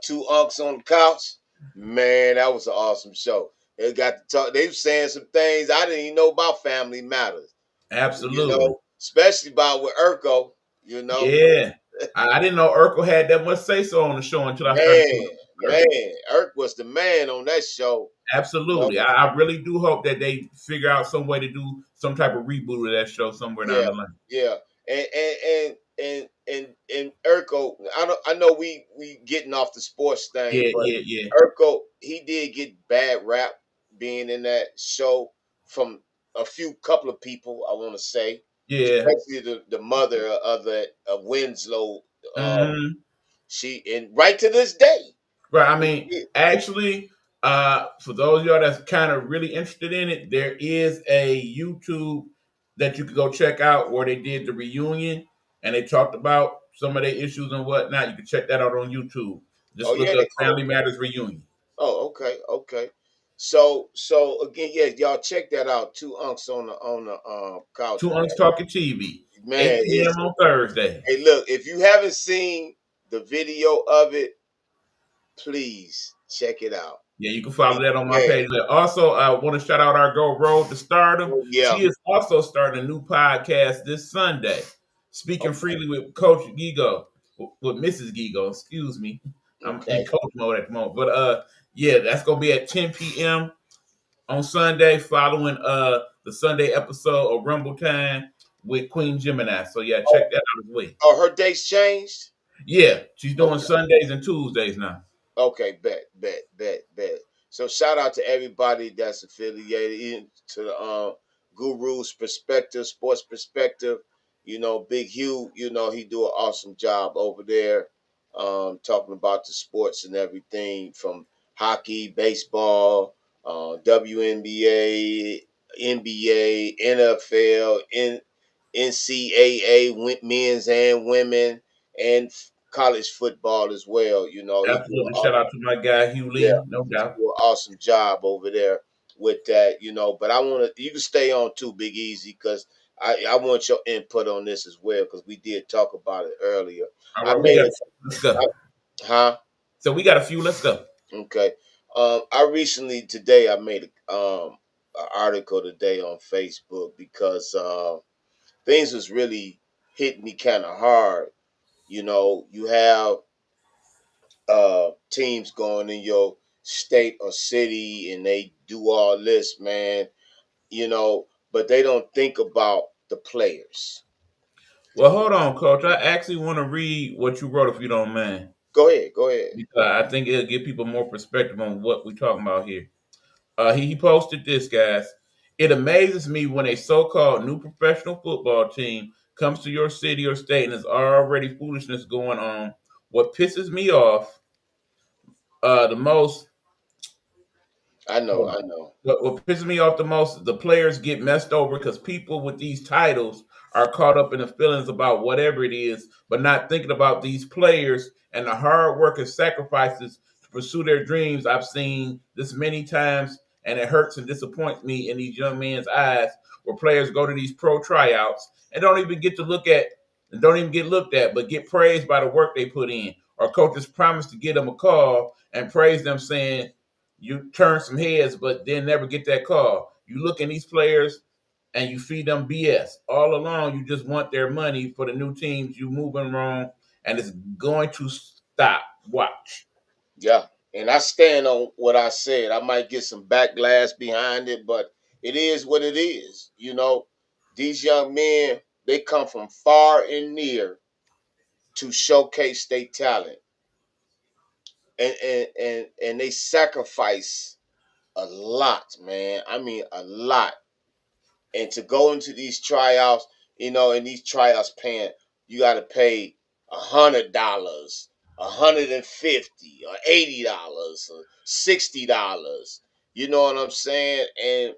Two Unks on the Couch. Man, that was an awesome show. They got to talk. They were saying some things I didn't even know about Family Matters. You Absolutely. know, especially about with Urkel. You know, Yeah. I didn't know Urkel had that much say so on the show until I started man, seeing Urkel. man, Urk was the man on that show. You know, Absolutely. I really do hope that they figure out some way to do some type of reboot of that show somewhere down yeah, the line. yeah, and Urkel. I know we getting off the sports thing, Yeah, but yeah, yeah. Urkel, he did get bad rap being in that show from a few couple of people. I want to say, Yeah. especially the mother of Winslow. Uh, Hmm. she and right to this day. Right. I mean, actually, for those of y'all that's kind of really interested in it, there is a YouTube that you could go check out where they did the reunion and they talked about some of their issues and whatnot. You can check that out on YouTube. Oh Just look yeah, up they. Family Matters Reunion. Oh, okay, okay. So again, yeah, y'all check that out. Two unks on the couch, Two Unks Talking TV, man. 8 p.m. It's on Thursday. hey, look, if you haven't seen the video of it, please check it out. Yeah, you can follow that on my Man, page. Also, I want to shout out our girl Road to Stardom. oh yeah, She is also starting a new podcast this Sunday, Speaking okay, Freely with Coach Gigo, with Mrs. Gigo. Excuse me, I'm in okay. coach mode at the moment. But yeah, that's gonna be at 10 p.m. on Sunday, following the Sunday episode of Rumble Time with Queen Gemini. So yeah, check Oh, that out as well. oh, her dates changed. Yeah, she's doing Okay. Sundays and Tuesdays now. Okay, bet. So shout out to everybody that's affiliated to the Guru's perspective, sports perspective. You know, Big Hugh, you know, he do an awesome job over there, talking about the sports and everything from hockey, baseball, WNBA, NBA, NFL, NCAA, men's and women, and college football as well. You know, he do Absolutely. Shout out to my guy Hugh yeah, Lee, no he doubt. do an awesome job over there with that. You know, but I want to you can stay on too, Big Easy, because I want your input on this as well because we did talk about it earlier. All I right, we made got a a few. Let's go. huh? So we got a few. Let's go. Okay. I recently today I made an article today on Facebook because things was really hitting me kind of hard. You know, you have teams going in your state or city and they do all this, man, you know, but they don't think about the players. Well, hold on, Coach. I actually want to read what you wrote, if you don't mind, Go ahead. because I think it'll give people more perspective on what we're talking about here. He posted this, guys. It amazes me when a so-called new professional football team comes to your city or state and there's already foolishness going on. What pisses me off the most. I know. What pisses me off the most is the players get messed over because people with these titles are caught up in the feelings about whatever it is, but not thinking about these players and the hard work and sacrifices to pursue their dreams. I've seen this many times, and it hurts and disappoints me in these young men's eyes where players go to these pro tryouts and don't even get to look at and don't even get looked at, but get praised by the work they put in. Or coaches promise to get them a call and praise them saying, you turn some heads, but then never get that call. You look in these players and you feed them BS. All along, you just want their money for the new teams. You moving wrong, and it's going to stop. Watch. Yeah. And I stand on what I said. I might get some backlash behind it, but it is what it is. You know, these young men, they come from far and near to showcase their talent. And they sacrifice a lot, man. I mean a lot. And to go into these tryouts, you know, and these tryouts paying, you got to pay $100, $150, or $80, or $60. You know what I'm saying? And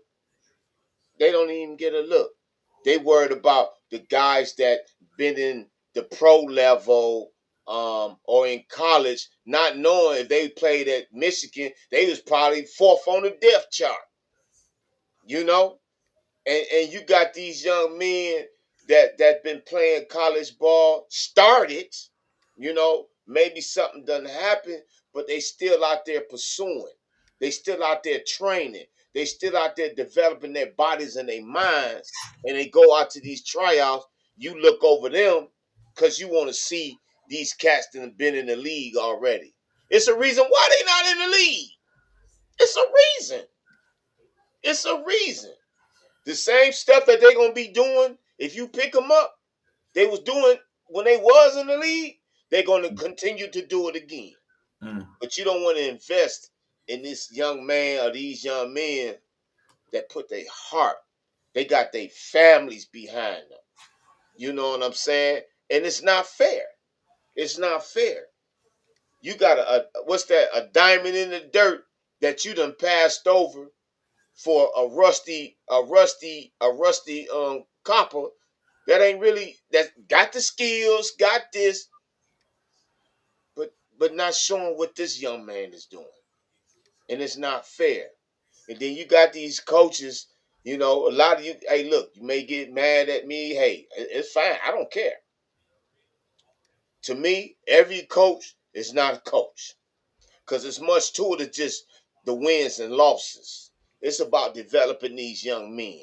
they don't even get a look. They worried about the guys that been in the pro level. or in college, not knowing if they played at Michigan, they was probably fourth on the depth chart. You know, and you got these young men that been playing college ball, started, maybe something doesn't happen, but they still out there pursuing. They still out there training. They still out there developing their bodies and their minds. And they go out to these tryouts. You look over them because you want to see these cats that have been in the league already. It's a reason why they not in the league. It's a reason. It's a reason. The same stuff that they're gonna be doing if you pick them up, they was doing when they was in the league. They're gonna continue to do it again. Mm. But you don't want to invest in this young man or these young men that put their heart. They got their families behind them. You know what I'm saying? And it's not fair. It's not fair. You got what's that? A diamond in the dirt that you done passed over for a rusty copper that ain't really that got the skills, got this, but not showing what this young man is doing. And it's not fair. And then you got these coaches, a lot of you, hey, look, you may get mad at me. Hey, it's fine. I don't care. To me, every coach is not a coach. Because it's much to it than just the wins and losses. It's about developing these young men.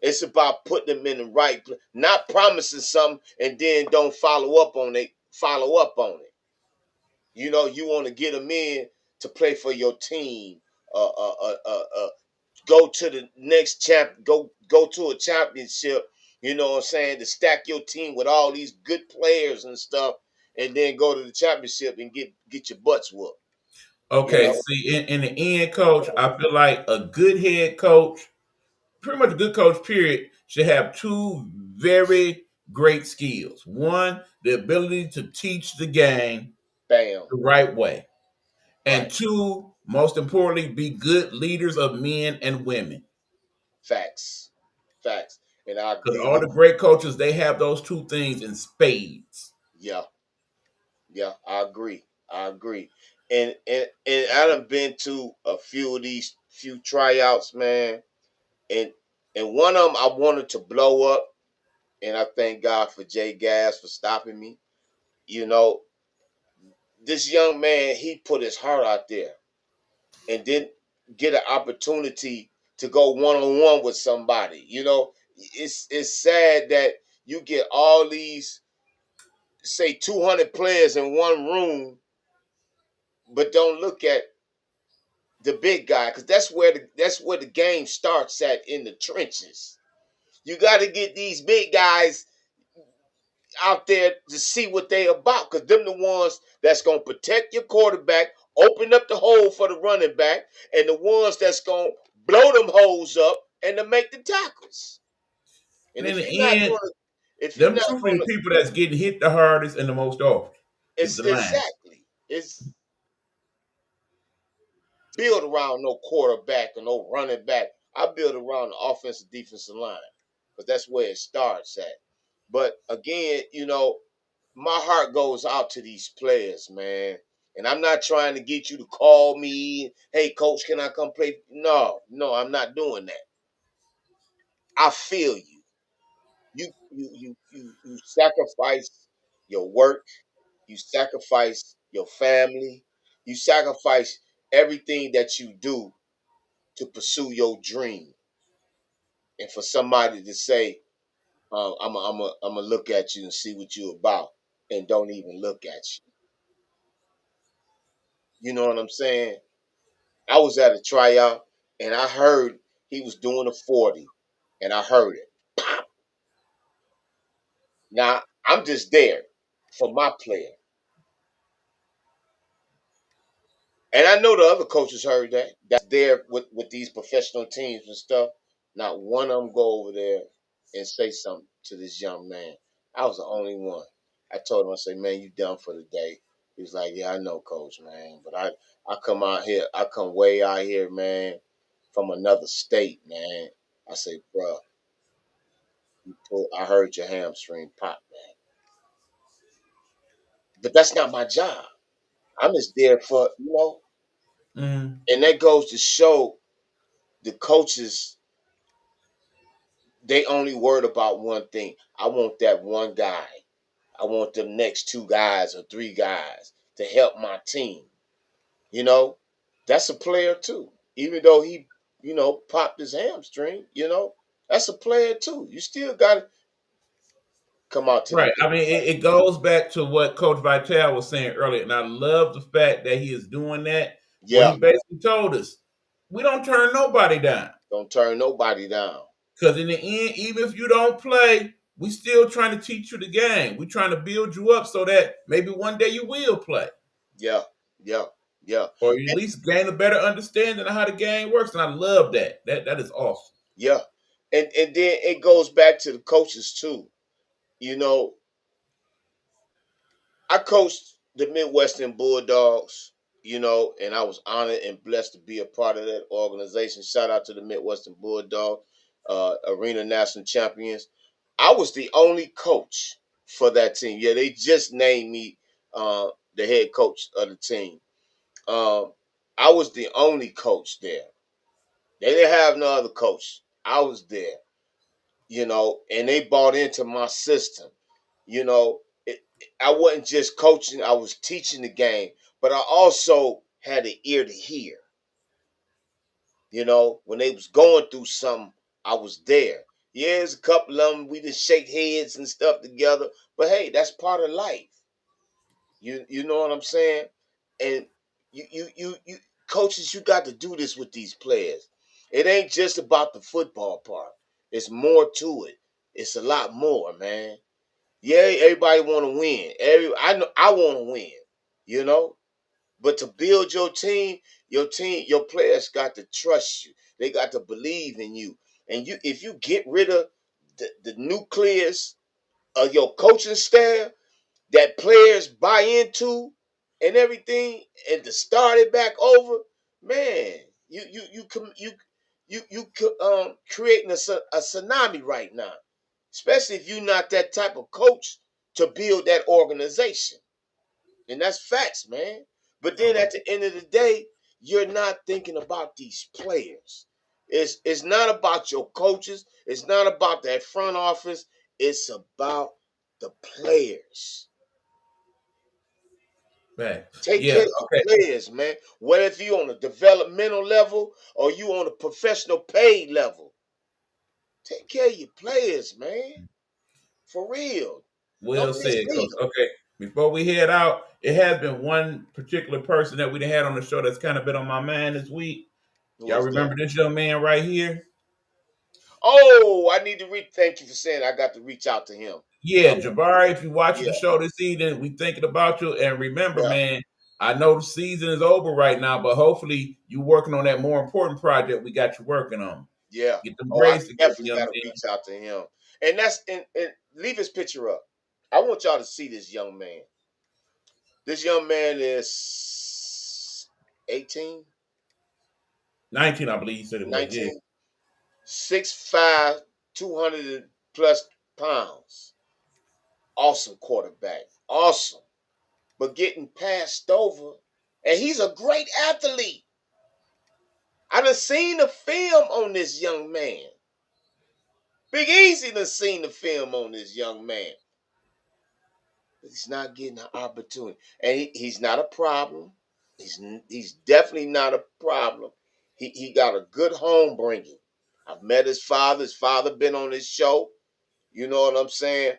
It's about putting them in the right place, not promising something and then don't follow up on it. Follow up on it. You want to get them in to play for your team. Go to the next champ. Go to a championship. You know what I'm saying? To stack your team with all these good players and stuff, and then go to the championship and get your butts whooped. You Okay, know, see, in the end, coach, I feel like a good head coach, pretty much a good coach, period, should have two very great skills. One, the ability to teach the game bam, the right way. And right, two, most importantly, be good leaders of men and women. facts, facts, and I Because agree all with the great coaches, they have those two things in spades. yeah. Yeah, I agree. I agree. And I done been to a few of these few tryouts, man. And and one of them I wanted to blow up, and I thank God for Jay Gas for stopping me. You know, this young man, he put his heart out there and didn't get an opportunity to go one on one with somebody. It's sad that you get all these say 200 players in one room, but don't look at the big guy, because that's where the game starts at, in the trenches. You got to get these big guys out there to see what they about, because them the ones that's gonna protect your quarterback, open up the hole for the running back, and the ones that's gonna blow them holes up and to make the tackles. And And in if the you're not end, gonna, if you're them not truly the gonna, people that's getting hit the hardest and the most often is it's the line. it's build around no quarterback or no running back. I build around the offensive defensive line, because that's where it starts at. But again, my heart goes out to these players, man. And I'm not trying to get you to call me, hey coach, can I come play? No, no, I'm not doing that. I feel you. You sacrifice your work, you sacrifice your family, you sacrifice everything that you do to pursue your dream. And for somebody to say, I'm a look at you and see what you about, and don't even look at you. You know what I'm saying? I was at a tryout and I heard he was doing a 40, and I heard it. Now I'm just there for my player. And I know the other coaches heard that. That's there with these professional teams and stuff. Not one of them go over there and say something to this young man. I was the only one. I told him, I said, man, you done for the day. He was like, yeah, I know, coach, man. But I come out here, I come way out here, man, from another state, man. I say, bro, I heard your hamstring pop, man. But that's not my job. I'm just there for, Mm. and that goes to show the coaches, they only worried about one thing. I want that one guy. I want the next two guys or three guys to help my team. You know, that's a player too. Even though he, popped his hamstring, that's a player too. You still got to come out to the Right. I game. mean, it goes back to what Coach Vitale was saying earlier, and I love the fact that he is doing that. Where Yeah, he basically told us, we don't turn nobody down. don't turn nobody down. Because in the end, even if you don't play, we still trying to teach you the game. We trying to build you up so that maybe one day you will play, Yeah, yeah, yeah, or you at least gain a better understanding of how the game works. And I love that. That is awesome. yeah. And then it goes back to the coaches too. You know, I coached the Midwestern Bulldogs, and I was honored and blessed to be a part of that organization. Shout out to the Midwestern Bulldog, Arena National Champions. I was the only coach for that team. Yeah, they just named me the head coach of the team. Um, I was the only coach there. They didn't have no other coach. I was there, and they bought into my system. I wasn't just coaching, I was teaching the game, but I also had an ear to hear. When they was going through something, I was there. Yeah, there's a couple of them, we just shake heads and stuff together, but hey, that's part of life. You know what I'm saying? And you coaches, you got to do this with these players. It ain't just about the football part. It's more to it. It's a lot more, man. Yeah, everybody want to win. I know I want to win. You know, but to build your players got to trust you. They got to believe in you. And if you get rid of the nucleus of your coaching staff that players buy into and everything, and to start it back over, man, you creating a tsunami right now, especially if you're not that type of coach to build that organization. And that's facts, man. But then at the end of the day, you're not thinking about these players. It's not about your coaches. It's not about that front office. It's about the players. Right. Take care Yeah. of Okay. your players, man. Whether if you on a developmental level or you on a professional paid level, take care of your players, man. For real. Well Don't said, Coach. mislead them. Okay. Before we head out, it has been one particular person that we done had on the show that's kind of been on my mind this week. Who Y'all is that? remember this young man right here? Oh, I need to thank you for saying I got to reach out to him. Yeah, Oh, Jabari, if you're watching yeah, the show this evening, we thinking about you. And remember, yeah, man, I know the season is over right now, but hopefully you working on that more important project we got you working on. yeah. Get them Oh, I grades together, definitely young got to man. reach out to him. And and leave his picture up. I want y'all to see this young man. This young man is 18, 19, I believe you said it was. Yeah. 19, 6'5", 200 plus pounds. Awesome quarterback. Awesome. But getting passed over. And he's a great athlete. I done seen the film on this young man. Big Easy done seen the film on this young man. But he's not getting an opportunity. And he's not a problem. He's definitely not a problem. He got a good home bringing. I've met his father. His father been on his show. You know what I'm saying?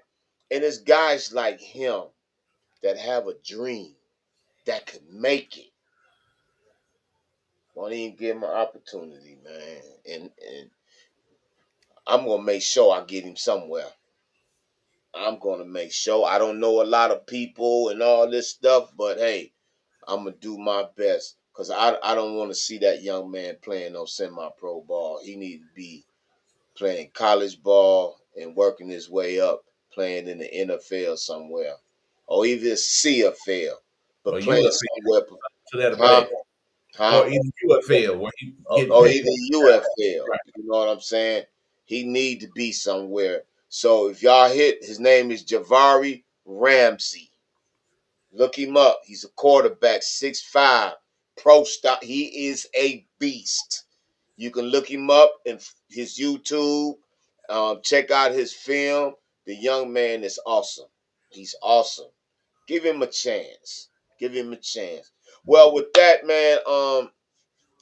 And it's guys like him that have a dream that could make it. Won't even give him an opportunity, man. And I'm gonna make sure I get him somewhere. I'm gonna make sure. I don't know a lot of people and all this stuff, but hey, I'm gonna do my best because I don't want to see that young man playing no semi-pro ball. He need to be playing college ball and working his way up, playing in the NFL somewhere, or even CFL, but Or you playing have somewhere. to that Huh? effect. Huh? Or either you have failed where he getting Or paid. even UFL. Right. You know what I'm saying? He need to be somewhere. So if y'all hit, his name is Javari Ramsey. Look him up. He's a quarterback, 6'5", pro stock. He is a beast. You can look him up in his YouTube. Check out his film. The young man is awesome. He's awesome. Give him a chance. Give him a chance. Well, with that, man,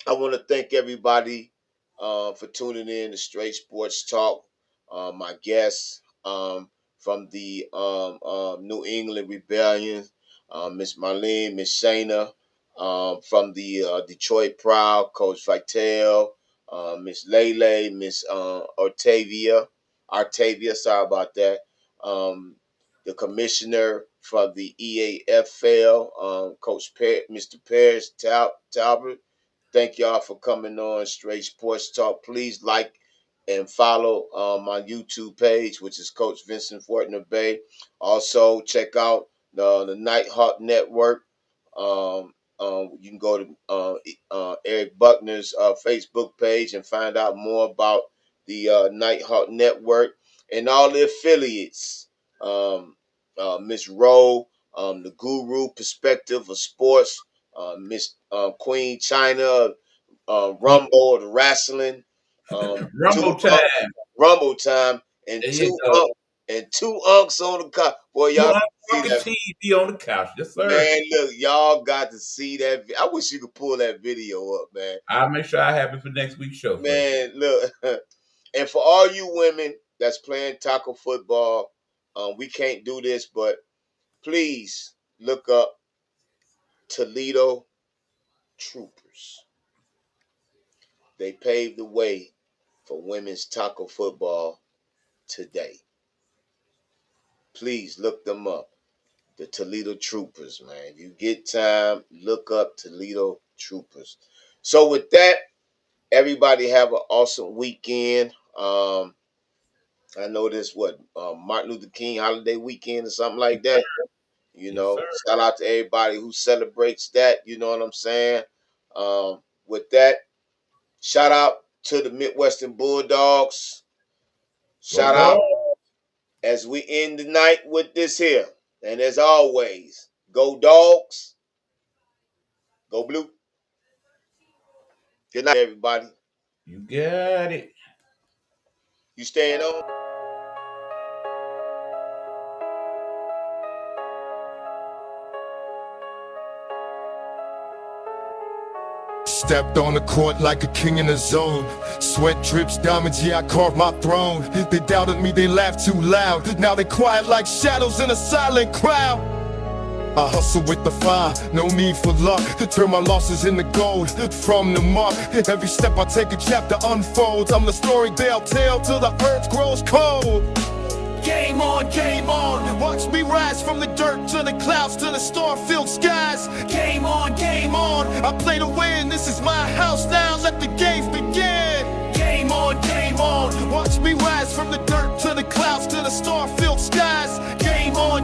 I want to thank everybody for tuning in to Straight Sports Talk. My guests from the New England Rebellion, Miss Marlene, Miss Shayna, from the Detroit Proud, Coach Vitale, Miss Lele, Miss Artavia, sorry about that. The commissioner from the EAFL, Coach Mr. Paris Talbot. Thank y'all for coming on Straight Sports Talk. Please like and follow my YouTube page, which is Coach Vincent Fortner Bay. Also, check out the Nighthawk Network. You can go to Eric Buckner's Facebook page and find out more about the Nighthawk Network and all the affiliates. Miss Rowe, the Guru Perspective of Sports, Miss Queen China, Rumble, the wrestling, Rumble time. Rumble time, and There you go. two unks on the car. Boy, y'all see that. TV on the couch. Yes, sir. Man, look, y'all got to see that. I wish you could pull that video up, man. I'll make sure I have it for next week's show. Man, look. And for all you women that's playing tackle football, we can't do this, but please look up Toledo Troopers. They paved the way for women's tackle football today. Please look them up. The Toledo Troopers, man. You get time, look up Toledo Troopers. So with that, everybody have an awesome weekend. I know this, Martin Luther King holiday weekend or something like that. You know, shout out to everybody who celebrates that. You know what I'm saying? With that, shout out to the Midwestern Bulldogs. Shout out as we end the night with this here. And as always, go Dogs, go Blue. Good night, everybody. You got it. You staying on? Stepped on the court like a king in the zone. Sweat drips, diamonds, yeah, I carved my throne. They doubted me, they laughed too loud. Now they quiet like shadows in a silent crowd. I hustle with the fire, no need for luck. To turn my losses into gold from the muck. Every step I take, a chapter unfolds. I'm the story they'll tell till the earth grows cold. Game on, watch me rise from the dirt to the clouds to the star-filled skies. Game on, I play to win, this is my house now, let the games begin. Game on, watch me rise from the dirt to the clouds to the star-filled skies. Game on,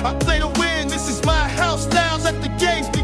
I play to win, this is my house now, let the games begin.